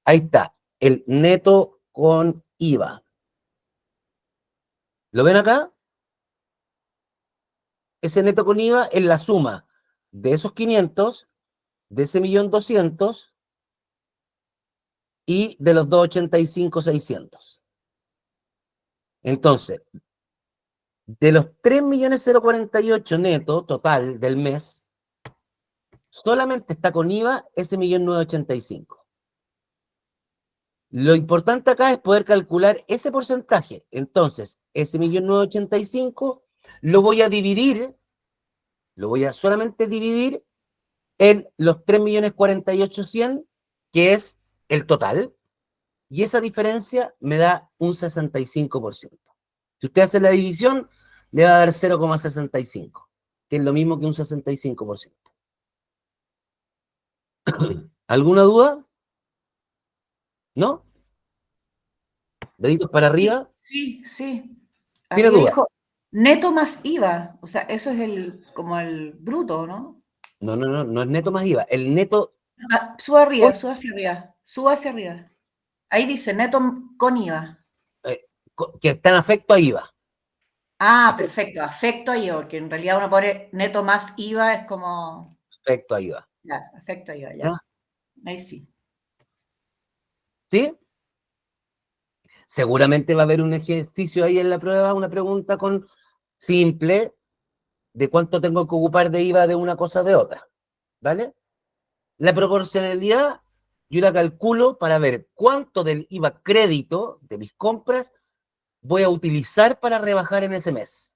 Ahí está, el neto con IVA. ¿Lo ven acá? Ese neto con IVA es la suma de esos 500, de ese 1.200.000 y de los 285.600. Entonces, de los 3.048.000 neto total del mes, solamente está con IVA ese 1.985.000. Lo importante acá es poder calcular ese porcentaje. Entonces, ese 1.985.000 lo voy a dividir, lo voy a solamente dividir en los 3.048.100.000, que es el total, y esa diferencia me da un 65%. Si usted hace la división, le va a dar 0,65, que es lo mismo que un 65%. ¿Alguna duda? ¿No? ¿Deditos para arriba? Sí, sí. ¿Tiene Arriba duda? dijo neto más IVA. O sea, eso es como el bruto, ¿no? No es neto más IVA. El neto Suba arriba, suba hacia arriba. Suba hacia arriba. Ahí dice neto con IVA. que está en afecto a IVA. Perfecto. Afecto a IVA, porque en realidad uno pone neto más IVA, es como. Afecto a IVA. Ya, afecto a IVA, ya. ¿Ya? Ahí sí. ¿Sí? Seguramente va a haber un ejercicio ahí en la prueba, una pregunta con simple de cuánto tengo que ocupar de IVA de una cosa o de otra. ¿Vale? La proporcionalidad yo la calculo para ver cuánto del IVA crédito de mis compras voy a utilizar para rebajar en ese mes.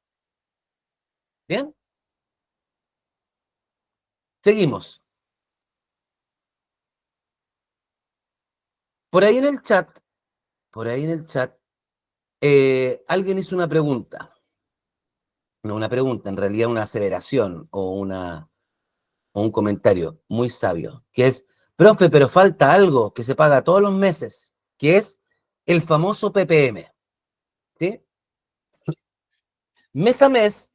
¿Bien? Seguimos. Por ahí en el chat, alguien hizo una pregunta. no una pregunta, en realidad una aseveración o un comentario muy sabio, que es, profe, pero falta algo que se paga todos los meses, que es el famoso PPM, ¿sí? Mes a mes,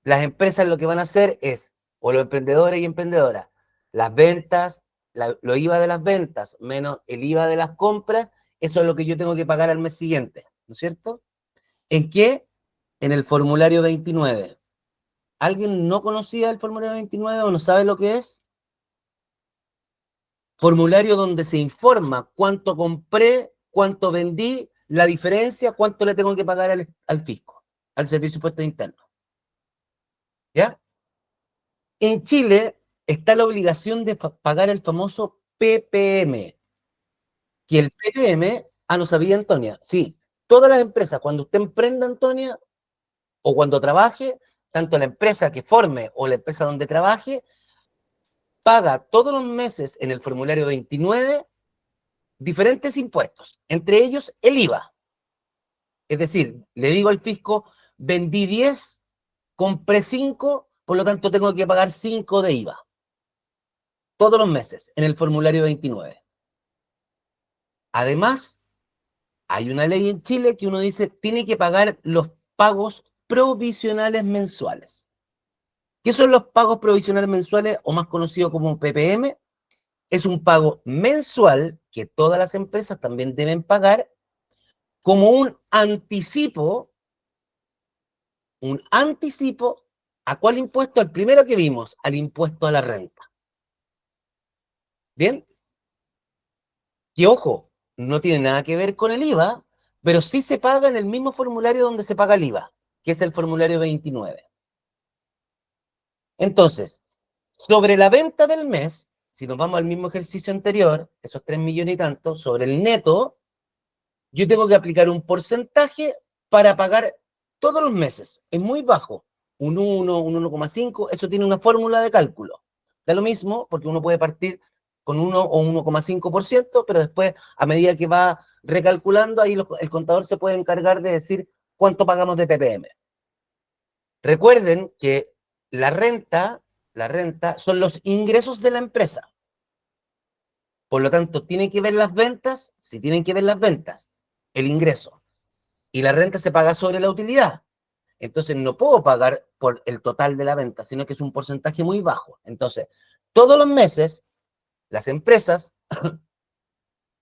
las empresas lo que van a hacer es, o los emprendedores y emprendedoras, las ventas, lo IVA de las ventas menos el IVA de las compras, eso es lo que yo tengo que pagar al mes siguiente, ¿no es cierto? ¿En qué? En el formulario 29. ¿Alguien no conocía el formulario 29 o no sabe lo que es? Formulario donde se informa cuánto compré, cuánto vendí, la diferencia, cuánto le tengo que pagar al fisco, al Servicio de Impuestos Internos. ¿Ya? En Chile está la obligación de pagar el famoso PPM, que el PPM, no sabía Antonia, sí, todas las empresas, cuando usted emprenda, Antonia, o cuando trabaje, tanto la empresa que forme o la empresa donde trabaje, paga todos los meses en el formulario 29 diferentes impuestos, entre ellos el IVA. Es decir, le digo al fisco, vendí 10, compré 5, por lo tanto tengo que pagar 5 de IVA. Todos los meses en el formulario 29. Además, hay una ley en Chile que uno dice, tiene que pagar los pagos provisionales mensuales. ¿Qué son los pagos provisionales mensuales, o más conocido como PPM? Es un pago mensual que todas las empresas también deben pagar como un anticipo, ¿a cuál impuesto? Al primero que vimos, al impuesto a la renta. ¿Bien? Que ojo, no tiene nada que ver con el IVA, pero sí se paga en el mismo formulario donde se paga el IVA, que es el formulario 29. Entonces, sobre la venta del mes, si nos vamos al mismo ejercicio anterior, esos 3 millones y tanto, sobre el neto, yo tengo que aplicar un porcentaje para pagar todos los meses. Es muy bajo, un 1, un 1,5, eso tiene una fórmula de cálculo. Da lo mismo, porque uno puede partir con 1 o 1,5%, pero después, a medida que va recalculando, ahí el contador se puede encargar de decir cuánto pagamos de PPM. Recuerden que la renta son los ingresos de la empresa. Por lo tanto, tienen que ver las ventas, si tienen que ver las ventas, el ingreso. Y la renta se paga sobre la utilidad. Entonces, no puedo pagar por el total de la venta, sino que es un porcentaje muy bajo. Entonces, todos los meses, las empresas,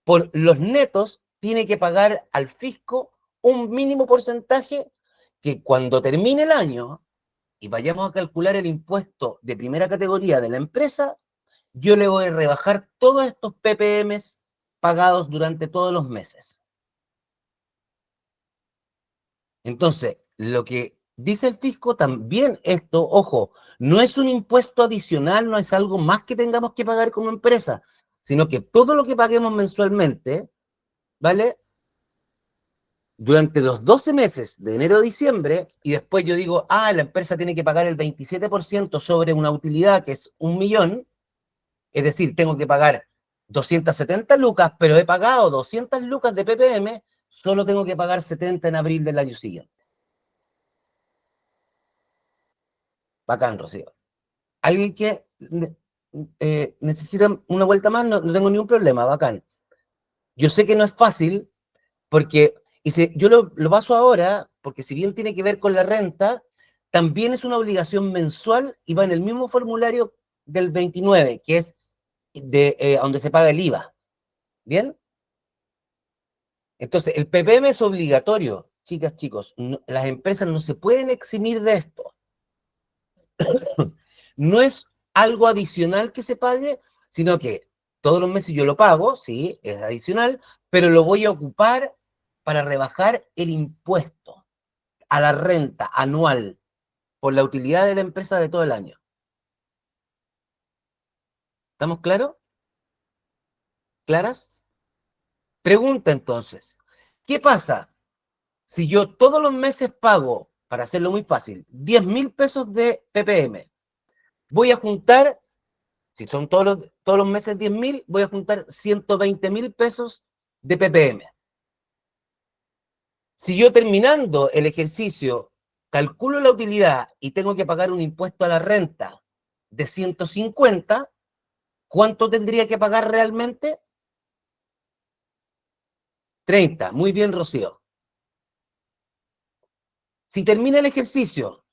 por los netos, tienen que pagar al fisco un mínimo porcentaje que cuando termine el año y vayamos a calcular el impuesto de primera categoría de la empresa, yo le voy a rebajar todos estos PPMs pagados durante todos los meses. Entonces, lo que dice el fisco también, esto, ojo, no es un impuesto adicional, no es algo más que tengamos que pagar como empresa, sino que todo lo que paguemos mensualmente, ¿vale? Durante los 12 meses de enero a diciembre, y después yo digo, la empresa tiene que pagar el 27% sobre una utilidad que es 1 millón, es decir, tengo que pagar 270 lucas, pero he pagado 200 lucas de PPM, solo tengo que pagar 70 en abril del año siguiente. Bacán, Rocío. ¿Alguien que necesita una vuelta más? No tengo ningún problema, bacán. Yo sé que no es fácil, porque yo lo paso ahora, porque si bien tiene que ver con la renta, también es una obligación mensual y va en el mismo formulario del 29, que es donde se paga el IVA. ¿Bien? Entonces, el PPM es obligatorio, chicas, chicos. Las empresas no se pueden eximir de esto. No es algo adicional que se pague, sino que todos los meses yo lo pago, sí, es adicional, pero lo voy a ocupar para rebajar el impuesto a la renta anual por la utilidad de la empresa de todo el año. ¿Estamos claros? ¿Claras? Pregunta entonces, ¿qué pasa si yo todos los meses pago, para hacerlo muy fácil, 10.000 pesos de PPM? Voy a juntar, si son todos los meses 10.000, voy a juntar 120.000 pesos de PPM. Si yo terminando el ejercicio calculo la utilidad y tengo que pagar un impuesto a la renta de 150, ¿cuánto tendría que pagar realmente? 30. Muy bien, Rocío. Si termina el ejercicio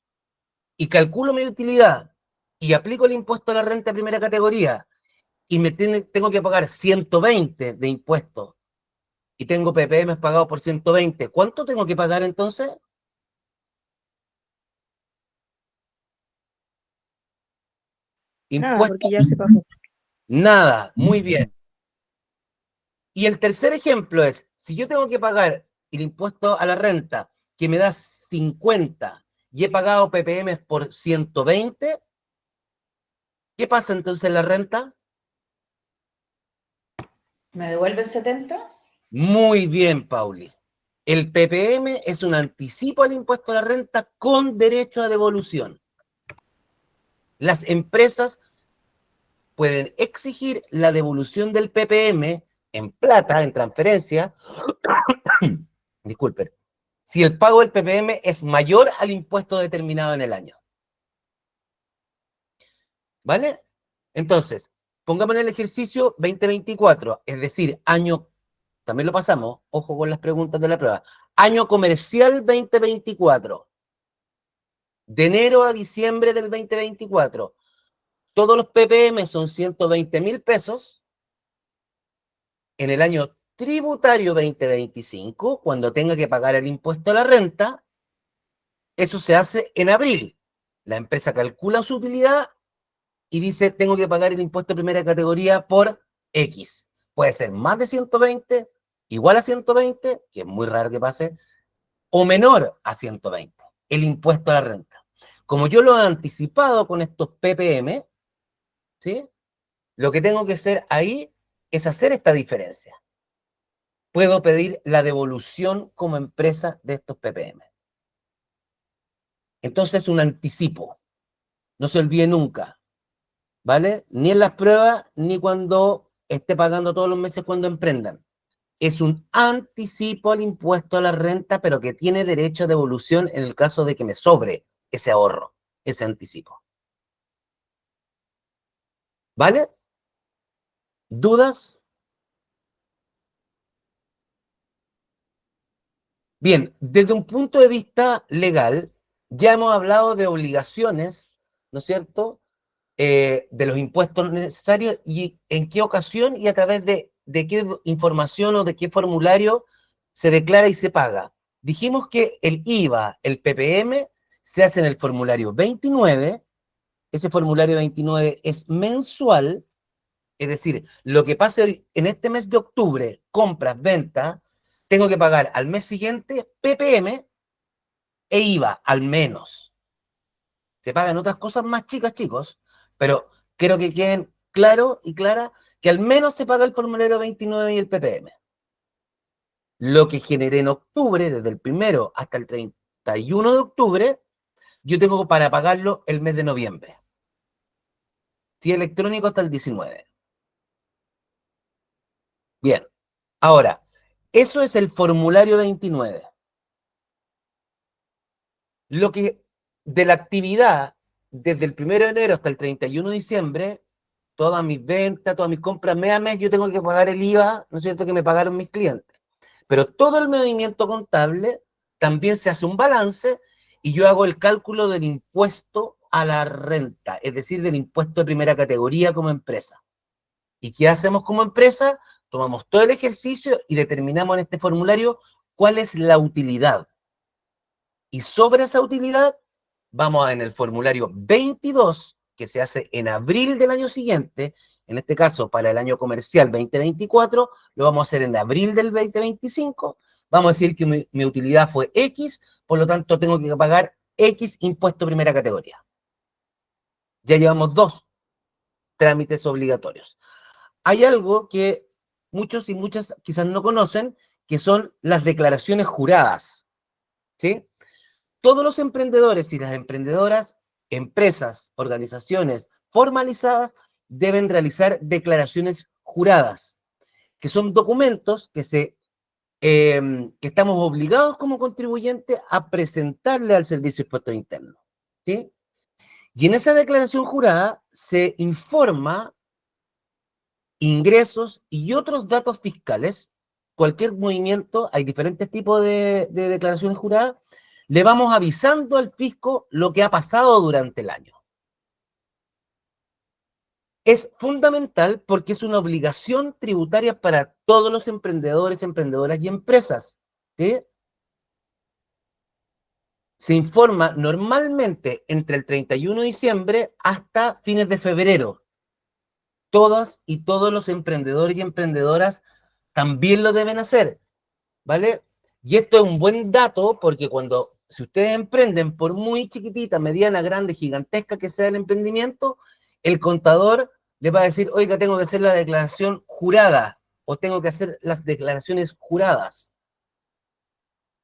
y calculo mi utilidad y aplico el impuesto a la renta de primera categoría y tengo que pagar 120 de impuestos y tengo PPM pagado por 120, ¿cuánto tengo que pagar entonces? Nada, Impuesto. porque ya se pagó. Nada, muy bien. Y el tercer ejemplo es, si yo tengo que pagar el impuesto a la renta que me da 50 y he pagado PPM por 120, ¿qué pasa entonces en la renta? ¿Me devuelven 70? Muy bien, Pauli. El PPM es un anticipo al impuesto a la renta con derecho a devolución. Las empresas pueden exigir la devolución del PPM en plata, en transferencia, disculpen, si el pago del PPM es mayor al impuesto determinado en el año. ¿Vale? Entonces, pongamos en el ejercicio 2024, es decir, año, también lo pasamos, ojo con las preguntas de la prueba, año comercial 2024, de enero a diciembre del 2024, todos los PPM son 120.000 pesos. En el año tributario 2025, cuando tenga que pagar el impuesto a la renta, eso se hace en abril. La empresa calcula su utilidad y dice, tengo que pagar el impuesto de primera categoría por X. Puede ser más de 120, igual a 120, que es muy raro que pase, o menor a 120, el impuesto a la renta. Como yo lo he anticipado con estos PPM, ¿sí? Lo que tengo que hacer ahí es hacer esta diferencia. Puedo pedir la devolución como empresa de estos PPM. Entonces, un anticipo. No se olvide nunca, ¿vale? Ni en las pruebas, ni cuando esté pagando todos los meses cuando emprendan. Es un anticipo al impuesto a la renta, pero que tiene derecho a devolución en el caso de que me sobre ese ahorro, ese anticipo. ¿Vale? ¿Dudas? Bien, desde un punto de vista legal, ya hemos hablado de obligaciones, ¿no es cierto?, de los impuestos necesarios y en qué ocasión y a través de qué información o de qué formulario se declara y se paga. Dijimos que el IVA, el PPM, se hace en el formulario 29, ese formulario 29 es mensual, es decir, lo que pase hoy en este mes de octubre, compras, ventas, tengo que pagar al mes siguiente PPM e IVA, al menos. Se pagan otras cosas más chicas, chicos, pero quiero que queden claro y clara que al menos se paga el formulario 29 y el PPM. Lo que generé en octubre, desde el 1 hasta el 31 de octubre, yo tengo para pagarlo el mes de noviembre. Sí, electrónico hasta el 19. Bien, ahora, eso es el formulario 29. Lo que de la actividad, desde el 1 de enero hasta el 31 de diciembre, todas mis ventas, todas mis compras, mes a mes, yo tengo que pagar el IVA, ¿no es cierto?, que me pagaron mis clientes. Pero todo el movimiento contable también se hace un balance y yo hago el cálculo del impuesto a la renta, es decir, del impuesto de primera categoría como empresa. ¿Y qué hacemos como empresa? Tomamos todo el ejercicio y determinamos en este formulario cuál es la utilidad. Y sobre esa utilidad, vamos en el formulario 22, que se hace en abril del año siguiente, en este caso para el año comercial 2024, lo vamos a hacer en abril del 2025, vamos a decir que mi utilidad fue X, por lo tanto tengo que pagar X impuesto primera categoría. Ya llevamos 2 trámites obligatorios. Hay algo que muchos y muchas quizás no conocen, que son las declaraciones juradas, ¿sí? Todos los emprendedores y las emprendedoras, empresas, organizaciones formalizadas, deben realizar declaraciones juradas, que son documentos que se que estamos obligados como contribuyentes a presentarle al Servicio de Impuestos Internos, ¿sí? Y en esa declaración jurada se informa ingresos y otros datos fiscales, cualquier movimiento, hay diferentes tipos de declaraciones juradas, le vamos avisando al fisco lo que ha pasado durante el año. Es fundamental porque es una obligación tributaria para todos los emprendedores, emprendedoras y empresas, ¿sí? Se informa normalmente entre el 31 de diciembre hasta fines de febrero. Todas y todos los emprendedores y emprendedoras también lo deben hacer, ¿vale? Y esto es un buen dato porque si ustedes emprenden, por muy chiquitita, mediana, grande, gigantesca que sea el emprendimiento, el contador le va a decir, oiga, tengo que hacer la declaración jurada o tengo que hacer las declaraciones juradas.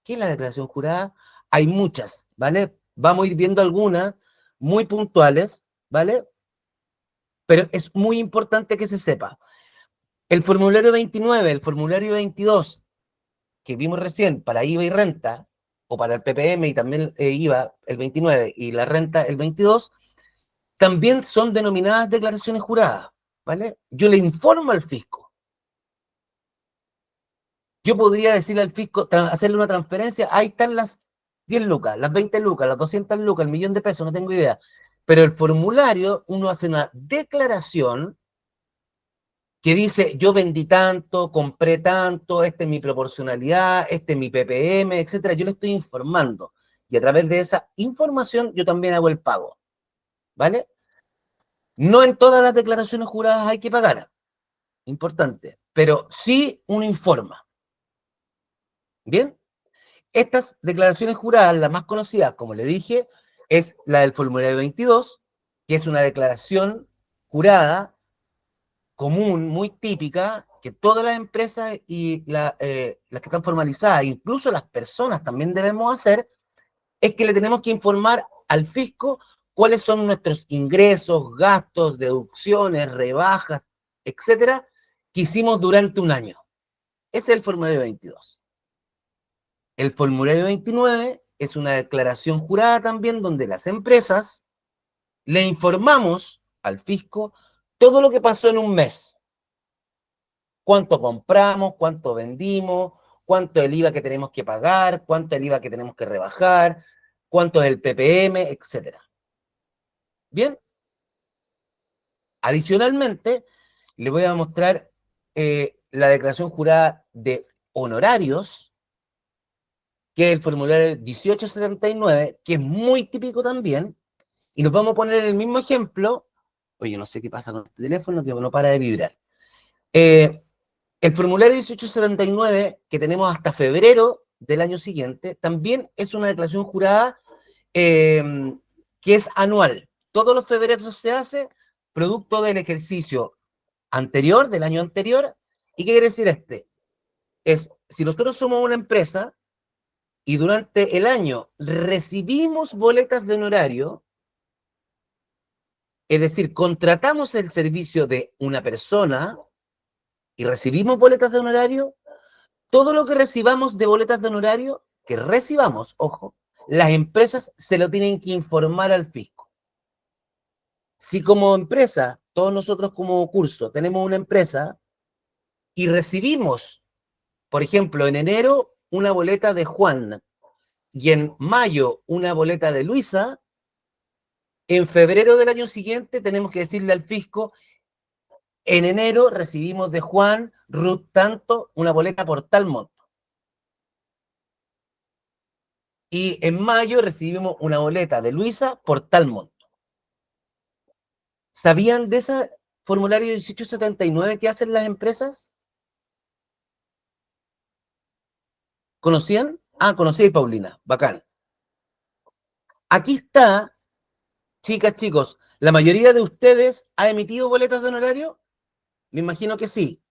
¿Qué es la declaración jurada? Hay muchas, ¿vale? Vamos a ir viendo algunas muy puntuales, ¿vale? Pero es muy importante que se sepa. El formulario 29, el formulario 22, que vimos recién para IVA y renta, o para el PPM y también IVA el 29 y la renta el 22, también son denominadas declaraciones juradas, ¿vale? Yo le informo al fisco. Yo podría decirle al fisco, hacerle una transferencia, ahí están las 10 lucas, las 20 lucas, las 200 lucas, el millón de pesos, no tengo idea. Pero el formulario, uno hace una declaración que dice, yo vendí tanto, compré tanto, esta es mi proporcionalidad, este es mi PPM, etcétera. Yo le estoy informando. Y a través de esa información, yo también hago el pago. ¿Vale? No en todas las declaraciones juradas hay que pagar. Importante. Pero sí uno informa. ¿Bien? Estas declaraciones juradas, la más conocida, como le dije, es la del formulario 22, que es una declaración jurada común, muy típica, que todas las empresas y las que están formalizadas, incluso las personas también debemos hacer, es que le tenemos que informar al fisco cuáles son nuestros ingresos, gastos, deducciones, rebajas, etcétera, que hicimos durante un año. Ese es el formulario 22. El formulario 29 es una declaración jurada también donde las empresas le informamos al fisco todo lo que pasó en un mes. Cuánto compramos, cuánto vendimos, cuánto es el IVA que tenemos que pagar, cuánto es el IVA que tenemos que rebajar, cuánto es el PPM, etc. Bien. Adicionalmente, le voy a mostrar la declaración jurada de honorarios, que es el formulario 1879, que es muy típico también, y nos vamos a poner el mismo ejemplo. Oye, no sé qué pasa con este teléfono, que no para de vibrar. El formulario 1879, que tenemos hasta febrero del año siguiente, también es una declaración jurada que es anual. Todos los febreros se hace producto del ejercicio anterior, del año anterior. ¿Y qué quiere decir este? Es, si nosotros somos una empresa y durante el año recibimos boletas de honorario, es decir, contratamos el servicio de una persona y recibimos boletas de honorario, todo lo que recibamos de boletas de honorario, que recibamos, ojo, las empresas se lo tienen que informar al fisco. Si como empresa, todos nosotros como curso, tenemos una empresa y recibimos, por ejemplo, en enero una boleta de Juan y en mayo una boleta de Luisa, en febrero del año siguiente tenemos que decirle al fisco, en enero recibimos de Juan, Ruth tanto, una boleta por tal monto. Y en mayo recibimos una boleta de Luisa por tal monto. ¿Sabían de ese formulario 1879 que hacen las empresas? ¿Conocían? Ah, conocí, Paulina. Bacán. Aquí está, chicas, chicos, ¿la mayoría de ustedes ha emitido boletas de honorario? Me imagino que sí.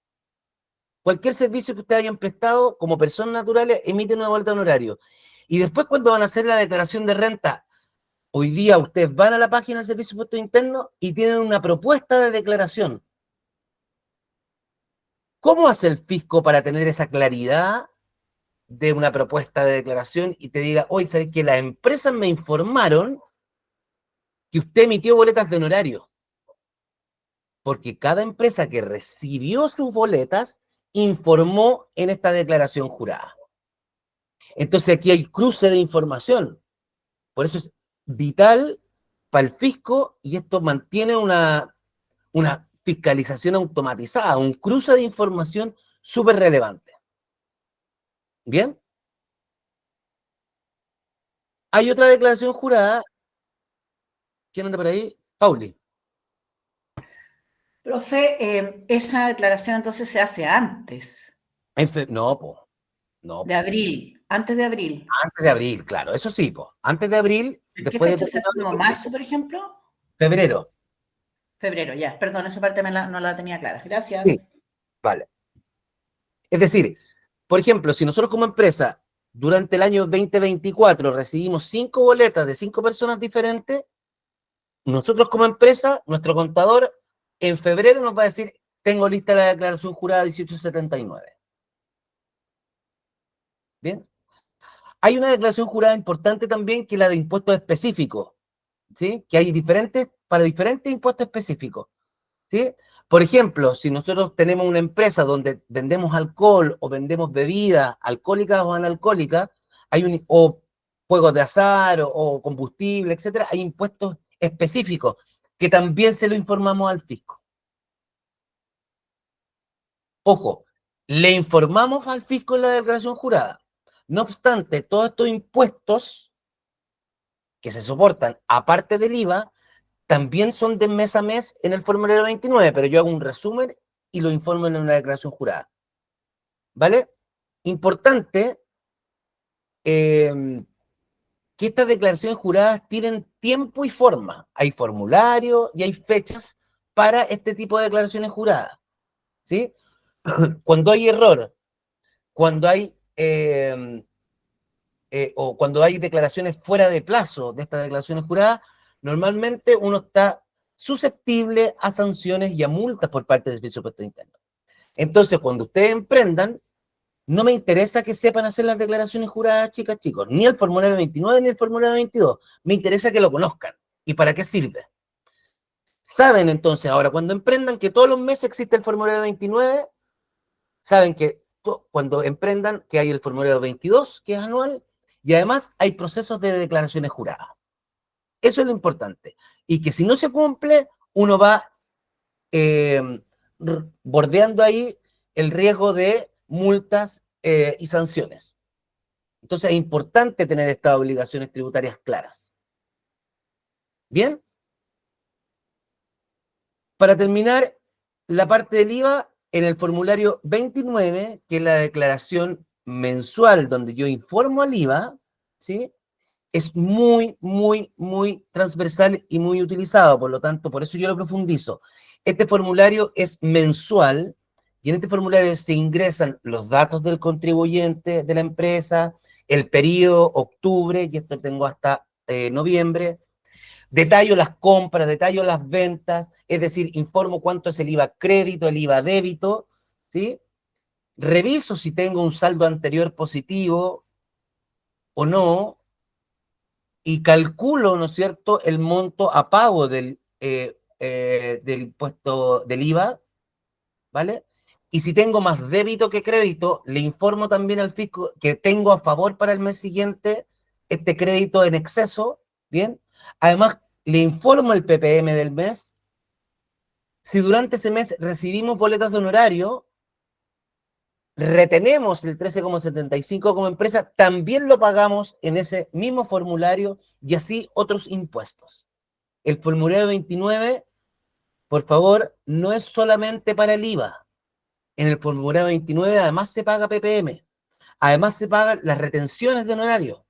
Cualquier servicio que ustedes hayan prestado como personas naturales emite una boleta de honorario. Y después, cuando van a hacer la declaración de renta, hoy día ustedes van a la página del Servicio de Impuestos Internos y tienen una propuesta de declaración. ¿Cómo hace el fisco para tener esa claridad dé una propuesta de declaración y te diga, oye, ¿sabes qué? Las empresas me informaron que usted emitió boletas de honorario, porque cada empresa que recibió sus boletas informó en esta declaración jurada. Entonces aquí hay cruce de información. Por eso es vital para el fisco y esto mantiene una fiscalización automatizada, un cruce de información súper relevante. ¿Bien? Hay otra declaración jurada. ¿Quién anda por ahí? Pauli. Profe, esa declaración entonces se hace antes No, po. No, de po. abril, antes de abril. Antes de abril, claro. Eso sí, po. Antes de abril, ¿En qué después de fecha se hace? terminar ¿Como marzo, por ejemplo? febrero. Febrero, ya. Perdón, esa parte no la tenía clara. Gracias. Sí, vale. Es decir, por ejemplo, si nosotros como empresa durante el año 2024 recibimos 5 boletas de 5 personas diferentes, nosotros como empresa, nuestro contador, en febrero nos va a decir, tengo lista la declaración jurada 1879. ¿Bien? Hay una declaración jurada importante también que es la de impuestos específicos, ¿sí? Que hay para diferentes impuestos específicos, ¿sí? Por ejemplo, si nosotros tenemos una empresa donde vendemos alcohol o vendemos bebidas alcohólicas o analcohólicas, o juegos de azar o combustible, etcétera, hay impuestos específicos que también se lo informamos al fisco. Ojo, le informamos al fisco en la declaración jurada. No obstante, todos estos impuestos que se soportan aparte del IVA también son de mes a mes en el formulario 29, pero yo hago un resumen y lo informo en una declaración jurada. ¿Vale? Importante que estas declaraciones juradas tienen tiempo y forma. Hay formulario y hay fechas para este tipo de declaraciones juradas. ¿Sí? Cuando hay error, cuando hay o cuando hay declaraciones fuera de plazo de estas declaraciones juradas, normalmente uno está susceptible a sanciones y a multas por parte del Servicio de Impuestos Internos. Entonces, cuando ustedes emprendan, no me interesa que sepan hacer las declaraciones juradas, chicas, chicos, ni el formulario 29 ni el formulario 22. Me interesa que lo conozcan. ¿Y para qué sirve? Saben entonces ahora, cuando emprendan, que todos los meses existe el formulario 29, saben que cuando emprendan, que hay el formulario 22, que es anual, y además hay procesos de declaraciones juradas. Eso es lo importante. Y que si no se cumple, uno va bordeando ahí el riesgo de multas y sanciones. Entonces es importante tener estas obligaciones tributarias claras. ¿Bien? Para terminar, la parte del IVA, en el formulario 29, que es la declaración mensual donde yo informo al IVA, ¿sí? Es muy, muy, muy transversal y muy utilizado, por lo tanto, por eso yo lo profundizo. Este formulario es mensual y en este formulario se ingresan los datos del contribuyente de la empresa, el periodo octubre, y esto tengo hasta noviembre, detallo las compras, detallo las ventas, es decir, informo cuánto es el IVA crédito, el IVA débito, ¿sí? Reviso si tengo un saldo anterior positivo o no, y calculo, ¿no es cierto?, el monto a pago del impuesto del IVA, ¿vale? Y si tengo más débito que crédito, le informo también al fisco que tengo a favor para el mes siguiente este crédito en exceso, ¿bien? Además, le informo el PPM del mes. Si durante ese mes recibimos boletas de honorario, retenemos el 13,75 como empresa, también lo pagamos en ese mismo formulario y así otros impuestos. El formulario 29, por favor, no es solamente para el IVA. En el formulario 29 además se paga PPM, además se pagan las retenciones de honorario.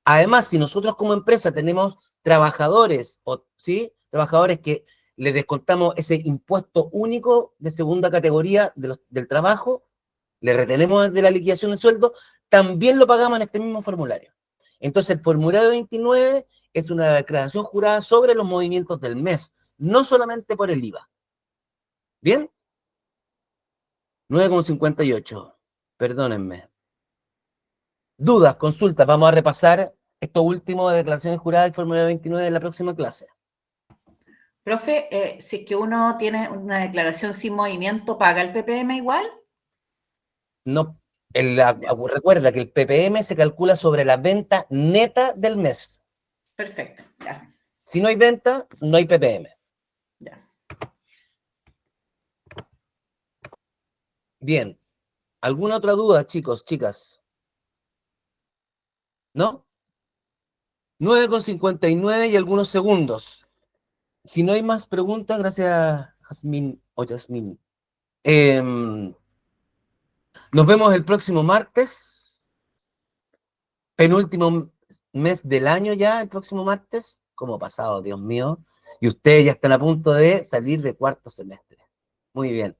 Además, si nosotros como empresa tenemos trabajadores, ¿sí? Trabajadores que le descontamos ese impuesto único de segunda categoría del trabajo, le retenemos de la liquidación de sueldo, también lo pagamos en este mismo formulario. Entonces, el formulario 29 es una declaración jurada sobre los movimientos del mes, no solamente por el IVA. ¿Bien? 9,58. Perdónenme. Dudas, consultas, vamos a repasar esto último de declaraciones juradas y Fórmula 29 en la próxima clase. Profe, si es que uno tiene una declaración sin movimiento, ¿paga el PPM igual? No, recuerda que el PPM se calcula sobre la venta neta del mes. Perfecto, ya, Si no hay venta, no hay PPM. ya. Bien. ¿Alguna otra duda, chicos, chicas? ¿No? 9:59 y algunos segundos. Si no hay más preguntas, gracias, Jazmín o Yasmín. Nos vemos el próximo martes. Penúltimo mes del año ya, el próximo martes. ¿Cómo ha pasado, Dios mío? Y ustedes ya están a punto de salir de cuarto semestre. Muy bien.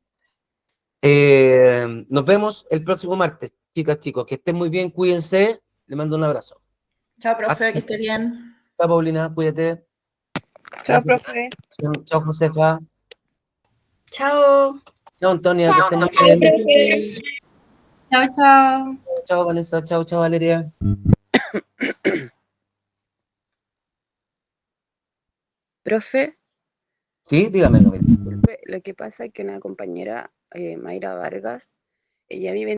Nos vemos el próximo martes, chicas, chicos. Que estén muy bien, cuídense. Les mando un abrazo. Chao, profe, que esté bien. Chao, Paulina, cuídate. Chao, Gracias. profe. Chao, Josefa. Chao. Chao, Antonia, que estén muy bien. Chao, chao. Chao, Vanessa. Chao, chao, Valeria. Profe, Sí, dígame, Camila. disculpe, lo que pasa es que una compañera, Mayra Vargas, ella vive